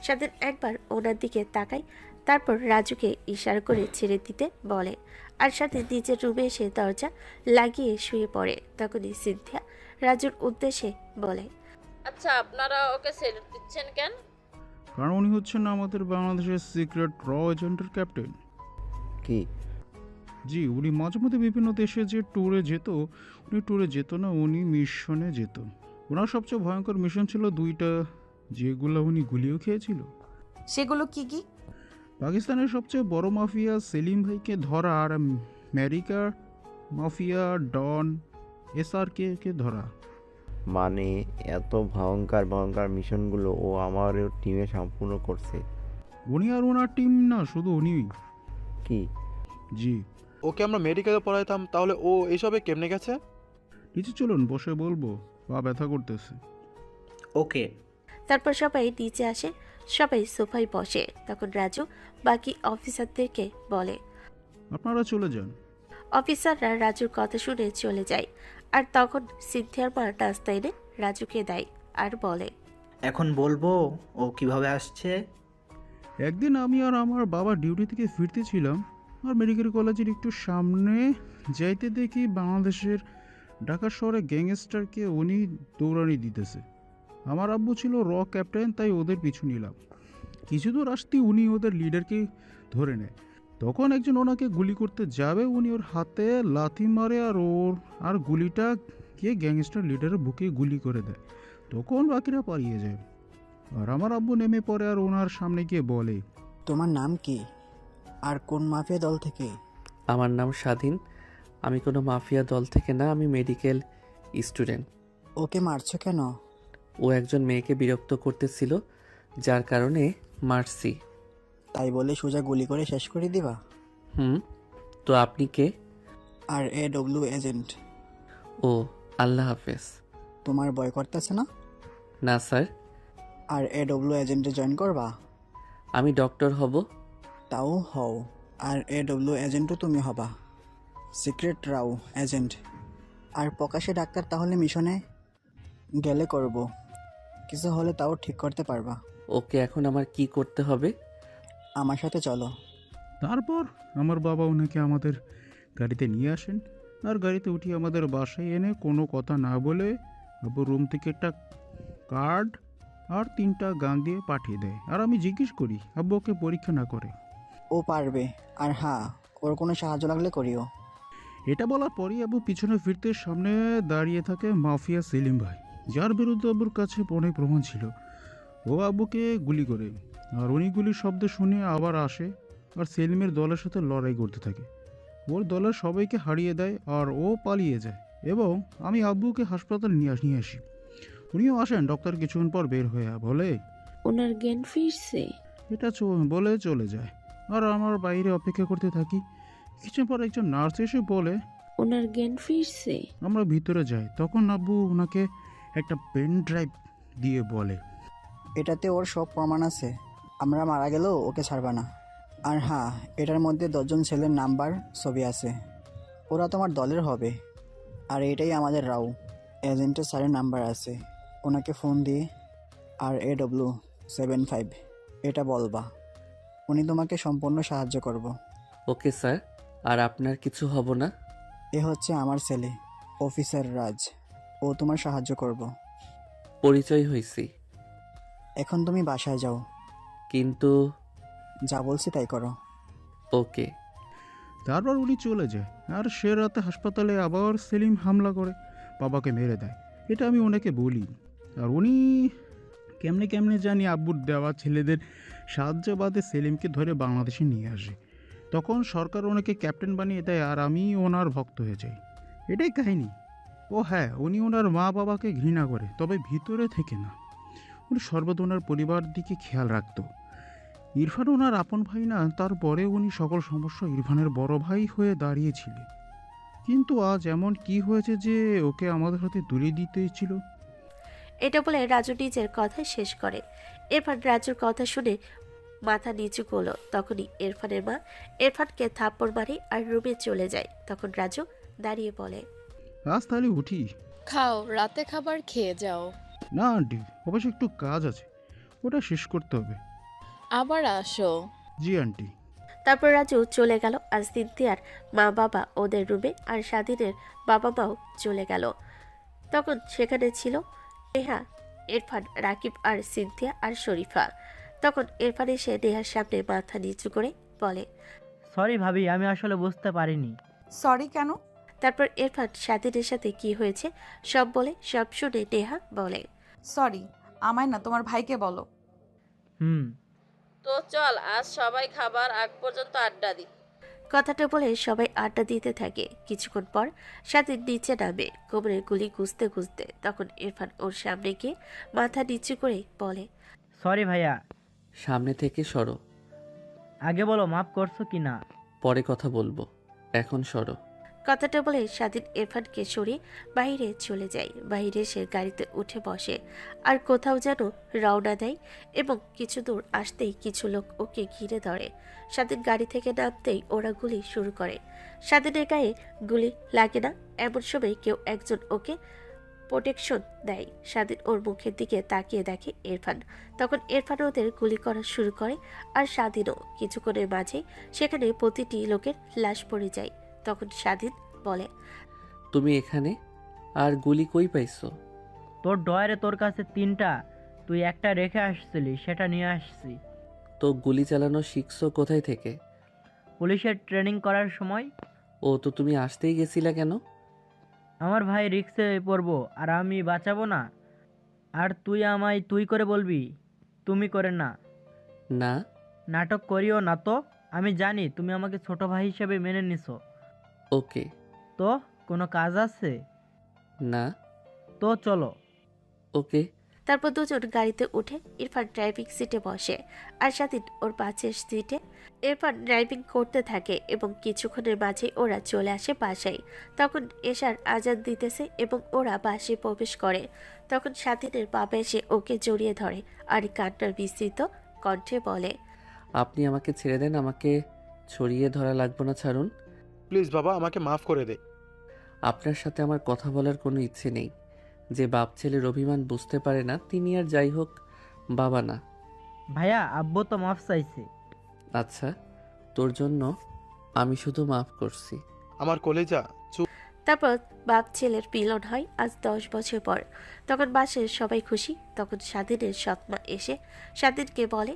Speaker 3: স্বাধীন একবার ওনার দিকে তাকায়, তারপর রাজুকে ইশারা করে ছেড়ে দিতে বলে আর স্বাধীন নিজের রুমে এসে দরজা লাগিয়ে শুয়ে পড়ে। তখনই সিনথিয়া রাজুর উদ্দেশ্যে বলে,
Speaker 10: আচ্ছা, আপনারা ওকে ছেড়ে দিচ্ছেন কেন?
Speaker 8: কারণ উনি হচ্ছেন আমাদের বাংলাদেশের সিক্রেট র এজেন্টের ক্যাপ্টেন।
Speaker 6: কি?
Speaker 8: জি, উনি মাঝে মধ্যে বিভিন্ন দেশে যে ট্যুরে যেত, উনি ট্যুরে যেত না, উনি মিশনে যেত। ওনার সবচেয়ে ভয়ঙ্কর মিশন ছিল 2টা, যেগুলো উনি গুলিও খেয়েছিল।
Speaker 2: সেগুলো কি কি?
Speaker 8: পাকিস্তানের সবচেয়ে বড় মাফিয়া সেলিম ভাইকে ধরা আর আমেরিকার মাফিয়া ডন SRK ধরা।
Speaker 6: মানে এত ভয়ঙ্কর ভয়ঙ্কর মিশনগুলো ও আমার টিমে সম্পূর্ণ করছে।
Speaker 8: উনি আর ওনার টিম না, শুধু উনি।
Speaker 6: কি?
Speaker 8: জি।
Speaker 4: ওকে আমরা মেডিকেলে পড়াইতাম, তাহলে ও এইসবে কেমনে গেছে?
Speaker 8: নিচে চলুন, বসে বলবো। পা ব্যথা করতেছে।
Speaker 11: ওকে।
Speaker 3: তারপর সবাই নিচে আসে, সবাই সোফায় বসে। তখন রাজু বাকি অফিসারদেরকে বলে,
Speaker 8: আপনারা চলে যান।
Speaker 3: অফিসাররা রাজুর কথা শুনে চলে যায়। আর তখন সিনথিয়ার মা নাস্তা এনে রাজুকে দেয় আর বলে,
Speaker 11: এখন বলবো ও কিভাবে আসছে?
Speaker 8: একদিন আমি আর আমার বাবা ডিউটি থেকে ফিরতেছিলাম, আর মেডিকেল কলেজের একটু সামনে যাইতে দেখি বাংলাদেশের ঢাকা শহরে গ্যাংস্টারকে উনি দৌড়ানি দিতেছে। আমার আব্বু ছিল র ক্যাপ্টেন, তাই ওদের পিছু নিলাম। কিছু দূর আসতে উনি ওদের লিডারকে ধরে নেয়। তখন একজন ওনাকে গুলি করতে যাবে, উনি ওর হাতে লাথি মারে আর গুলিটা গিয়ে গ্যাংস্টার লিডারের বুকে গুলি করে দেয়। তখন বাকিরা পালিয়ে যায়। আর আমার আব্বু নেমে পড়ে আর ওনার সামনে গিয়ে বলে,
Speaker 12: তোমার নাম কি আর কোন মাফিয়া দল থেকে?
Speaker 1: আমার নাম স্বাধীন। আমি কোনো মাফিয়া দল থেকে না, আমি মেডিকেল স্টুডেন্ট।
Speaker 12: ওকে মারছো কেন?
Speaker 1: ও একজন মেয়েকে বিরক্ত করতেছিল, যার কারণে মারছি।
Speaker 12: তাই বলে সোজা গুলি করে শেষ করে দিবা?
Speaker 1: তো আপনি কে?
Speaker 12: আর AW এজেন্ট।
Speaker 1: ও, আল্লাহ হাফেজ।
Speaker 12: তোমার ভয় করতেছে না?
Speaker 1: না স্যার।
Speaker 12: আর AW এজেন্টে জয়েন করবা?
Speaker 1: আমি ডক্টর হব।
Speaker 12: তাও হও, আর AW এজেন্টও তুমি হবা। সিক্রেট রাও এজেন্ট। আর প্রকাশে ডাক্তার, তাহলে মিশনে গেলে করব, কিছু হলে তাও ঠিক করতে পারবা।
Speaker 1: ওকে, এখন আমার কি করতে হবে?
Speaker 12: আমার সাথে চলো।
Speaker 8: তারপর আমার বাবা ওনাকে আমাদের গাড়িতে নিয়ে আসেন, আর গাড়িতে উঠিয়ে আমাদের বাসায় এনে কোনো কথা না বলে আব্বু রুম থেকে একটা কার্ড আর 3টা গান দিয়ে পাঠিয়ে দেয়। আর আমি জিজ্ঞেস করি আব্বু ওকে পরীক্ষা না করে।
Speaker 12: ও পারবে, আর হ্যাঁ, ওর কোনো সাহায্য লাগলে করিও।
Speaker 8: এটা বলার পরই আব্বু পিছনে ফিরতে সামনে দাঁড়িয়ে থাকে মাফিয়া সেলিম ভাই, যার বিরুদ্ধে আব্বুর কাছে অনেক প্রমাণ ছিল। ও আব্বুকে গুলি করে, আর উনি গুলির শব্দ শুনে আবার আসে আর সেলিমের দলের সাথে লড়াই করতে থাকে। ওর দলের সবাইকে হারিয়ে দেয় আর ও পালিয়ে যায়, এবং আমি আব্বুকে হাসপাতালে নিয়ে আসি। উনিও আসেন। ডক্টর কিছুক্ষণ পর বের হয়ে বলে,
Speaker 7: ওনার জ্ঞান ফিরছে।
Speaker 8: এটা বলে চলে যায়। আর আমার বাইরে অপেক্ষা করতে থাকি। কিছুক্ষণ পর একজন নার্স এসে বলে,
Speaker 7: ওনার জ্ঞান ফিরছে।
Speaker 8: আমরা ভিতরে যাই। তখন আব্বু ওনাকে একটা পেন ড্রাইভ দিয়ে বলে,
Speaker 12: এটাতে ওর সব প্রমাণ আছে, আমরা মারা গেলেও ওকে ছাড়বা না। আর হ্যাঁ, এটার মধ্যে 10 জন ছেলের নাম্বার ছবি আছে, ওরা তোমার দলের হবে। আর এটাই আমাদের রাও এজেন্টের স্যারের নাম্বার আছে, ওনাকে ফোন দিয়ে আর AW75 এটা বলবা, উনি তোমাকে সম্পূর্ণ সাহায্য করব।
Speaker 1: Okay sir. আর আপনার কিছু হব না?
Speaker 12: এ হচ্ছে আমার ছেলে অফিসার রাজ, ও তোমার সাহায্য করব।
Speaker 1: পরিচয় হয়েছি।
Speaker 12: এখন তুমি বাসায় যাও।
Speaker 1: কিন্তু
Speaker 12: যা বলছি তাই করো।
Speaker 1: ওকে।
Speaker 8: তারপর উনি চলে যায়। আর সে রাতে হাসপাতালে আবার সেলিম হামলা করে বাবাকে মেরে দেয়। এটা আমি ওনাকে বলি। আর উনি কেমনে কেমনে জানি আব্বুর দেওয়া ছেলেদের সাহায্য বাদে সেলিমকে ধরে বাংলাদেশে নিয়ে আসে। তখন সরকার ওনাকে ক্যাপ্টেন বানিয়ে দেয়, আর আমি ওনার ভক্ত হয়ে যাই। এটাই কাহিনী। ও হ্যাঁ, উনি ওনার মা বাবাকে ঘৃণা করে, তবে ভিতরে থেকে না। উনি সর্বদা ওনার পরিবার দিকে খেয়াল রাখতো। ইরফান ওনার আপন ভাই না, তারপরে উনি সকল সমস্যা ইরফানের বড় ভাই হয়ে দাঁড়িয়েছিলেন। কিন্তু আজ এমন কি হয়েছে যে ওকে আমাদের হাতে তুলে দিতে ছিল?
Speaker 3: এটা বলে রাজু নিজের কথা শেষ করে। ইরফান রাজুর কথা শুনে মাথা নিচু করলো। তখনই ইরফানের মা ইরফানকে থাপ্পড় মারে আর রুমে চলে যায়। তখন রাজু দাঁড়িয়ে বলে,
Speaker 8: আজ তাহলে উঠি।
Speaker 10: খাও, রাতে খাবার খেয়ে যাও।
Speaker 8: না আন্টি, অবশ্য একটু কাজ আছে, ওটা শেষ করতে হবে।
Speaker 10: আবার আসো।
Speaker 8: জি আন্টি।
Speaker 3: তারপর রাজু চলে গেল। আর সিনথিয়ার মা বাবা ওদের রুমে, আর স্বাধীনের বাবা মাও চলে গেল। তখন সেখানে ছিল নেহা, ইরফান, রাকিব আর সিনথিয়া আর শরীফা। তখন ইরফান এসে নেহার সামনে মাথা নিচু করে বলে,
Speaker 22: সরি ভাবি, আমি আসলে বুঝতে পারিনি।
Speaker 2: সরি কেন?
Speaker 3: তারপর ইরফান স্বাধীনের সাথে কি হয়েছে সব বলে। সব শুনে নেহা বলে,
Speaker 2: সরি, আমায় না, তোমার ভাইকে বলো।
Speaker 10: তো চল, আজ সবাই খাবার আগ পর্যন্ত আড্ডা দিই।
Speaker 3: কথাটা বলে সবাই আড্ডা দিতে থাকে। কিছুক্ষণ পর স্বাধীন নিচে নামে কোমরে গুলি গুজতে গুজতে। তখন ইরফান ওর সামনে গিয়ে মাথা নিচু করে বলে,
Speaker 22: সরি ভাইয়া।
Speaker 1: সামনে থেকে সরো।
Speaker 22: আগে বলো মাফ করছো কি না।
Speaker 1: পরে কথা বলবো, এখন সরো।
Speaker 3: কথাটা বলে স্বাধীন ইরফানকে সরিয়ে বাইরে চলে যায়। বাইরে সে গাড়িতে উঠে বসে আর কোথাও যেন রওনা দেয় এবং কিছু দূর আসতেই কিছু লোক ওকে ঘিরে ধরে। স্বাধীন গাড়ি থেকে নামতেই ওরা গুলি শুরু করে। স্বাধীনের গায়ে গুলি লাগে না, এমন সময় কেউ একজন ওকে প্রোটেকশন দেয়। স্বাধীন ওর মুখের দিকে তাকিয়ে দেখে ইরফান। তখন ইরফান ওদের গুলি করা শুরু করে আর স্বাধীনও। কিছুক্ষণের মাঝেই সেখানে প্রতিটি লোকের লাশ পড়ে যায়। তখন স্বাধীন বলে,
Speaker 1: তুমি এখানে? আর গুলি কই পাইছো?
Speaker 22: তোর ডয়ারে তোর কাছে 3টা, তুই একটা রেখে আসছিলি, সেটা নিয়ে আসছি।
Speaker 1: তো গুলি চালানো শিখছো কোথায় থেকে?
Speaker 22: পুলিশের ট্রেনিং করার সময়।
Speaker 1: ও, তো তুমি আসতেই গেছিলা কেন?
Speaker 22: আমার ভাই রিক্সে পড়বো আর আমি বাঁচাবো না? আর তুই আমায় তুই করে বলবি, তুমি করে না?
Speaker 1: না।
Speaker 22: নাটক করিও না তো। আমি জানি তুমি আমাকে ছোট ভাই হিসেবে মেনে নিছো।
Speaker 1: ওকে।
Speaker 22: তো কোনো কাজ আছে?
Speaker 1: না।
Speaker 22: তো চলো।
Speaker 1: ওকে।
Speaker 3: তারপর দুজন গাড়িতে উঠে ইরফান ড্রাইভিং সিটে বসে আর স্বাধীন ওর পাশের সিটে। ইরফান ড্রাইভিং করতে থাকে এবং কিছুক্ষণের মাঝে ওরা চলে আসে বাসায়। তখন এশার আজান দিতেছে এবং ওরা বাসে প্রবেশ করে। তখন স্বাধীনের বাবা এসে ওকে জড়িয়ে ধরে আর কান্নার বিস্তৃত কণ্ঠে বলে,
Speaker 1: আপনি আমাকে ছেড়ে দেন, আমাকে ছড়িয়ে ধরা লাগবে না, ছাড়ুন।
Speaker 4: প্লিজ বাবা, আমাকে মাফ করে দে।
Speaker 1: আপনার সাথে আমার কথা বলার কোনো ইচ্ছে নেই। যে বাপ ছেলের অভিমান বুঝতে পারে না, তিনি আর যাই হোক বাবা না।
Speaker 22: ভাইয়া, আব্বু তো মাফ চাইছে।
Speaker 1: আচ্ছা, তোর জন্য আমি শুধু মাফ করছি।
Speaker 4: আমার কলেজা চুপ।
Speaker 3: তারপর বাপ ছেলের মিলন হয় আজ 10 বছর পর। তখন বাসের সবাই খুশি। তখন স্বাধীনের সৎমা এসে স্বাধীনকে বলে,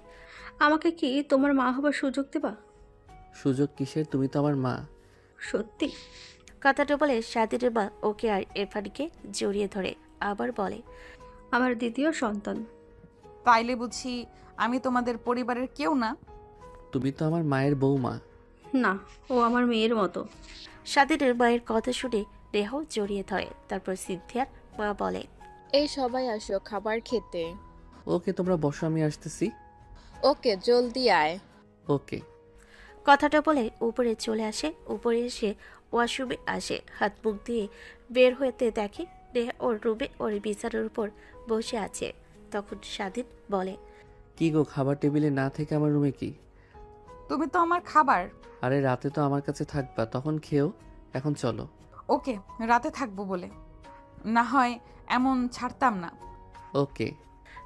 Speaker 9: আমাকে কি তোমার মা হবার সুযোগ দেবা?
Speaker 1: সুযোগ কিসের? তুমি তো আমার মা।
Speaker 9: সত্যি?
Speaker 3: কথাটা বলে স্বাধীনের মা ওকে আর ইরফানকে জড়িয়ে ধরে আবার বলে,
Speaker 9: আমার দ্বিতীয় সন্তান।
Speaker 2: তাইলে বুঝি আমি তোমাদের পরিবারের কেউ না?
Speaker 1: তুমি তো আমার মায়ের বৌমা।
Speaker 9: না, ও আমার মেয়ের মতো।
Speaker 3: স্বাধীনের মায়ের কথা শুনে দেহ জড়িয়ে ধরে। তারপর সিনথিয়ার মা বলে,
Speaker 10: এই সবাই আসো খাবার খেতে।
Speaker 1: ওকে, তোমরা বসো, আমি আসতেছি।
Speaker 10: ওকে, জলদি আয়।
Speaker 1: ওকে।
Speaker 3: কথাটা বলে উপরে চলে আসে। উপরে এসে ওয়াশরুমে আসে। হাত মুখ দিয়ে বের হতে দেখে নেহা ওর রুমে ওর বিছানার উপর বসে আছে। তখন স্বাধীন বলে,
Speaker 1: কি গো, খাবার টেবিলে না থেকে আমার রুমে কি?
Speaker 2: তুমি তো আমার খাবার।
Speaker 1: আরে রাতে তো আমার কাছে থাকবা, তখন খেও। এখন চলো।
Speaker 2: ওকে, রাতে থাকবো বলে না হয় এমন ছাড়তাম না।
Speaker 1: ওকে।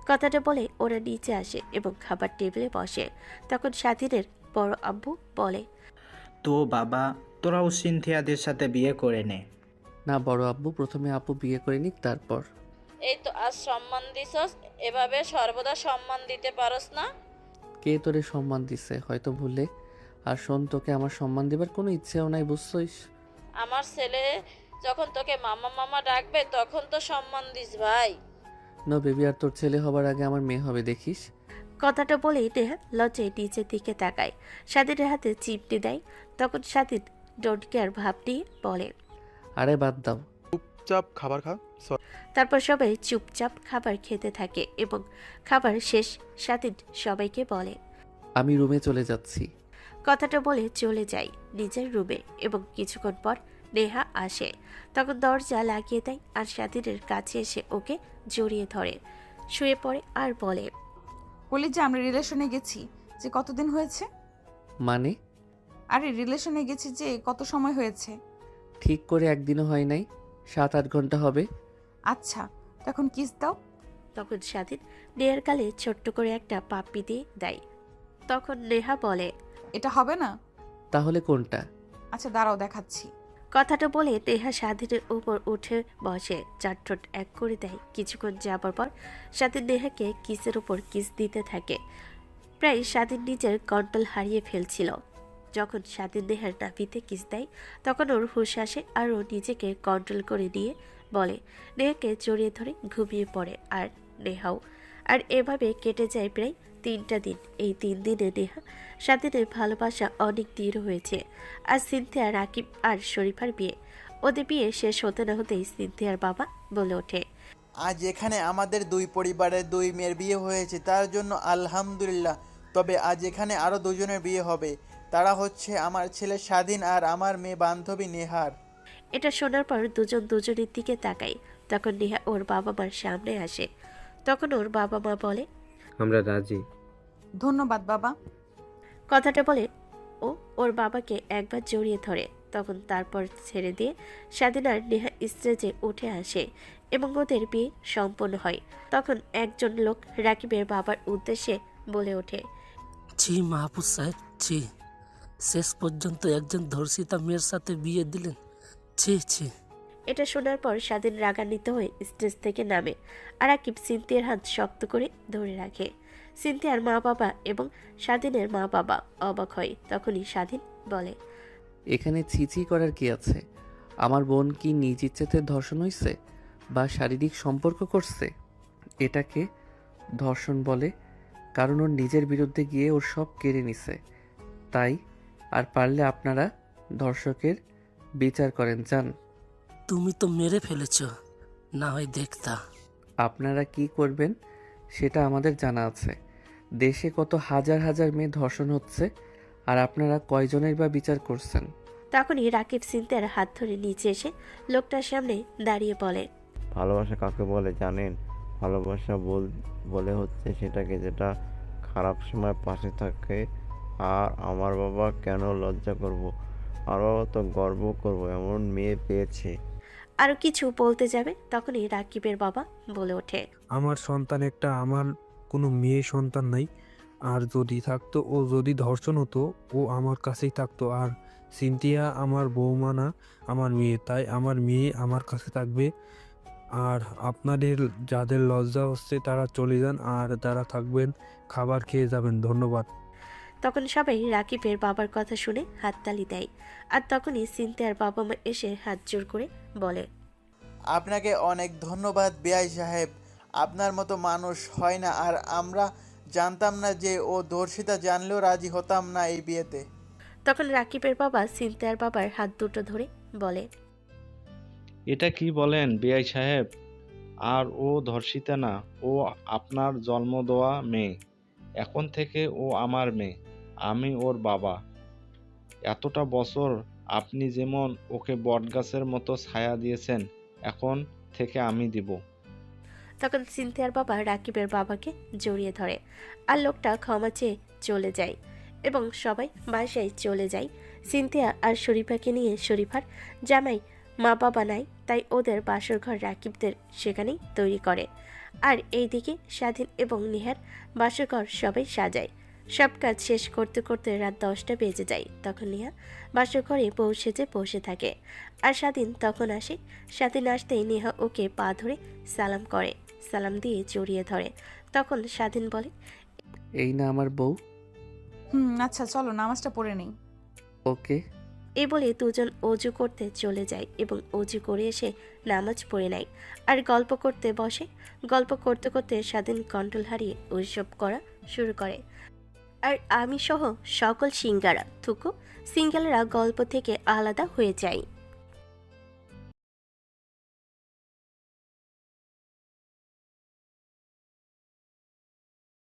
Speaker 3: কথাটা বলে ওরা নিচে আসে এবং খাবার টেবিলে বসে। তখন স্বাধীনের বড় আব্বু বলে,
Speaker 11: তো বাবা, তোরাও সিনথিয়াদের সাথে বিয়ে করে নে।
Speaker 1: না বড় আব্বু, প্রথমে আপু বিয়ে করে নিক, তারপর।
Speaker 10: এই তো আজ সম্মান দিছস, এভাবে সর্বদা সম্মান দিতে পারস না?
Speaker 1: কে তোরে সম্মান দিছে? হয়তো ভুলে। আর শোন, তোকে আমার সম্মান দেবার কোনো ইচ্ছেও নাই, বুঝছিস?
Speaker 10: আমার ছেলে যখন তোকে মামা মামা ডাকবে তখন তো সম্মান দিস ভাই।
Speaker 1: নো বেবি, আর তোর ছেলে হবার আগে আমার মেয়ে হবে, দেখিস।
Speaker 3: কথাটা বলেই নেহা লজ্জায় নিচের দিকে তাকায়। স্বাধীনের হাতে চিমটি দেয়। তখন স্বাধীন ডোন্ট কেয়ার ভাব নিয়ে বলে,
Speaker 1: আরে বাদ দাও,
Speaker 4: চুপচাপ খাবার খা।
Speaker 3: তারপর সবাই চুপচাপ খাবার খেতে থাকে এবং খাবার শেষ স্বাধীন সবাইকে বলে,
Speaker 1: আমি রুমে চলে যাচ্ছি।
Speaker 3: কথাটা বলে চলে যায় নিজের রুমে এবং কিছুক্ষণ পর নেহা আসে। তখন দরজা লাগিয়ে দেয় আর স্বাধীনের কাছে এসে ওকে জড়িয়ে ধরে শুয়ে পড়ে আর বলে,
Speaker 2: বলি যে আমরা রিলেশনে গেছি যে কতদিন হয়েছে?
Speaker 1: মানে?
Speaker 2: আরে রিলেশনে গেছি যে কত সময় হয়েছে?
Speaker 1: ঠিক করে একদিনও হয় নাই, 7-8 ঘন্টা হবে।
Speaker 2: আচ্ছা, তখন কিস দাও।
Speaker 3: তখন স্বাধীন নেহার গালে ছোট্ট করে একটা পাপ্পি দিয়ে দেয়। তখন নেহা বলে,
Speaker 2: এটা হবে না?
Speaker 1: তাহলে কোনটা?
Speaker 2: আচ্ছা দাঁড়াও, দেখাচ্ছি।
Speaker 3: কথাটা বলে নেহা স্বাধীনের উপর উঠে বসে, চার ঠোঁট এক করে দেয়। কিছুক্ষণ যাবার পর স্বাধীন নেহাকে কিসের উপর কিস দিতে থাকে। প্রায় স্বাধীন নিজের কন্ট্রোল হারিয়ে ফেলছিল। যখন স্বাধীন নেহার নাভিতে কিস দেয় তখন ওর হুঁশ আসে আর ও নিজেকে কন্ট্রোল করে নিয়ে বলে, নেহাকে জড়িয়ে ধরে ঘুমিয়ে পড়ে আর নেহাও। আর এভাবে কেটে যায় প্রায় 3টা দিন। এই 3 দিনে নেহা স্বাধীনের ভালোবাসা অনেক দৃঢ় হয়েছে। আর সিনথিয়া, রাকিব আর শরীফার বিয়ে। ওদের বিয়ে শেষ হতে না হতেই সিনথিয়ার বাবা বলে ওঠে,
Speaker 5: আজ এখানে আমাদের 2 পরিবারের 2 মেয়ের বিয়ে হয়েছে, তার জন্য আলহামদুলিল্লাহ। তবে আজ এখানে আরও 2 জনের বিয়ে হবে। তারা হচ্ছে আমার ছেলে স্বাধীন আর আমার মেয়ে বান্ধবী নেহার।
Speaker 3: এটা শোনার পর দুজন দুজনের দিকে তাকায়। তখন নেহা ওর বাবা মার সামনে আসে। তখন ওর বাবা মা বলে,
Speaker 19: আমরা রাজি।
Speaker 2: ধন্যবাদ বাবা।
Speaker 3: কথাটা বলে ও ওর বাবাকে একবার জড়িয়ে ধরে। তখন তারপর ছেড়ে দিয়ে স্বাধীন আর নেহা স্টেজে উঠে আসে এবং ওদের বিয়ে সম্পন্ন হয়। তখন একজন লোক রাকিবের বাবার উদ্দেশ্যে বলে ওঠে,
Speaker 14: ছি মাহফুজ সাহেব, ছি, শেষ পর্যন্ত একজন ধর্ষিতা মেয়ের সাথে বিয়ে দিলেন, ছি ছি।
Speaker 3: এটা শোনার পর স্বাধীন রাগান্বিত হয়ে স্টেজ থেকে নামে আর রাকিব সিনথিয়ার হাত শক্ত করে ধরে রাখে। সিনথিয়ার মা বাবা এবং স্বাধীনের মা বাবা অবাক হয়। তখনই স্বাধীন বলে,
Speaker 1: এখানে ছিচি করার কি আছে? আমার বোন কি নিজ ইচ্ছেতে ধর্ষণ হয়েছে বা শারীরিক সম্পর্ক করছে? এটাকে ধর্ষণ বলে, কারণ ওর নিজের বিরুদ্ধে গিয়ে ওর সব কেড়ে নিছে। তাই আর পারলে আপনারা ধর্ষকের বিচার করেন, যান।
Speaker 14: তুমি তো মেরে ফেলেছ, না হয় দেখতা।
Speaker 1: আপনারা কি করবেন সেটা আমাদের জানা আছে। দেশে কত হাজার হাজার মেয়ে ধর্ষণ হচ্ছে, আর আপনারা কয়জনের বা বিচার করছেন?
Speaker 3: তখনই রাকিব সিনথিয়ার হাত ধরে নিচে এসে লোকটার সামনে দাঁড়িয়ে বলে,
Speaker 6: ভালোবাসা কাকে বলে জানেন? ভালোবাসা বলে হচ্ছে সেটাকে যেটা খারাপ সময় পাশে থাকে। আর আমার বাবা কেন লজ্জা করব? আমার বাবা তো গর্ব করব এমন মেয়ে পেয়েছে।
Speaker 3: আরো কিছু বলতে যাবে তখনই রাকিবের বাবা বলে ওঠে,
Speaker 13: আমার সন্তান একটা, আমার কোনো মেয়ে সন্তান নাই। আর যদি থাকতো, ও যদি ধর্ষণ হতো, ও আমার কাছেই থাকতো। আর সিনথিয়া আমার বৌমা না, আমার মেয়ে, তাই আমার মেয়ে আমার কাছে থাকবে। আর আপনাদের যাদের লজ্জা হচ্ছে তারা চলে যান, আর যারা থাকবেন খাবার খেয়ে যাবেন। ধন্যবাদ।
Speaker 3: তখন সবাই রাকিবের বাবার কথা শুনে হাততালি দেয়। আর তখনই সিনথিয়ার বাবা মা এসে হাত জোর করে বলে,
Speaker 5: আপনাকে অনেক ধন্যবাদ বিআই সাহেব, আপনার মতো মানুষ হয় না। আর আমরা জানতাম না যে ও ধর্ষিতা, জানলেও রাজি হতাম না এই বিয়েতে।
Speaker 3: তখন রাকিবের বাবা সিনথিয়ার বাবার হাত দুটো ধরে বলে,
Speaker 15: এটা কি বলেন বিআই সাহেব? আর ও ধর্ষিতা না, ও আপনার জন্ম দেওয়া মেয়ে। এখন থেকে ও আমার মেয়ে, আমি ওর বাবা। এতটা বছর আপনি যেমন ওকে বটগাছের মতো ছায়া দিয়েছেন, এখন থেকে আমি দিব।
Speaker 3: তখন সিনথিয়ার বাবা রাকিবের বাবাকে জড়িয়ে ধরে আর লোকটা ক্ষমা চেয়ে চলে যায় এবং সবাই বাসায় চলে যায়। সিনথিয়া আর শরীফাকে নিয়ে শরীফার জামাই মা বাবা নাই, তাই ওদের বাসর ঘর রাকিবদের সেখানেই তৈরি করে। আর এইদিকে স্বাধীন এবং নেহার বাসর ঘর সবাই সাজায়। সব কাজ শেষ করতে করতে রাত 10টা বেজে যায়। তখন নেহা বাসর ঘরে পৌঁছেছে বসে থাকে আর স্বাধীন তখন আসে। স্বাধীন আসতেই নেহা ওকে পা ধরে সালাম করে, সালাম দিয়ে জড়িয়ে ধরে। তখন স্বাধীন বলে,
Speaker 1: এই না আমার বউ।
Speaker 2: আচ্ছা চলো নামাজটা পড়ে নেই।
Speaker 1: ওকে।
Speaker 3: এই বলে দুজন অজু করতে চলে যায় এবং অজু করে এসে নামাজ পড়ে নেয় আর গল্প করতে বসে। গল্প করতে করতে স্বাধীন কন্ট্রোল হারিয়ে ওইসব করা শুরু করে। আর আমি সহ সকল সিঙ্গারা থুকু সিঙ্গেলরা গল্প থেকে আলাদা হয়ে যায়।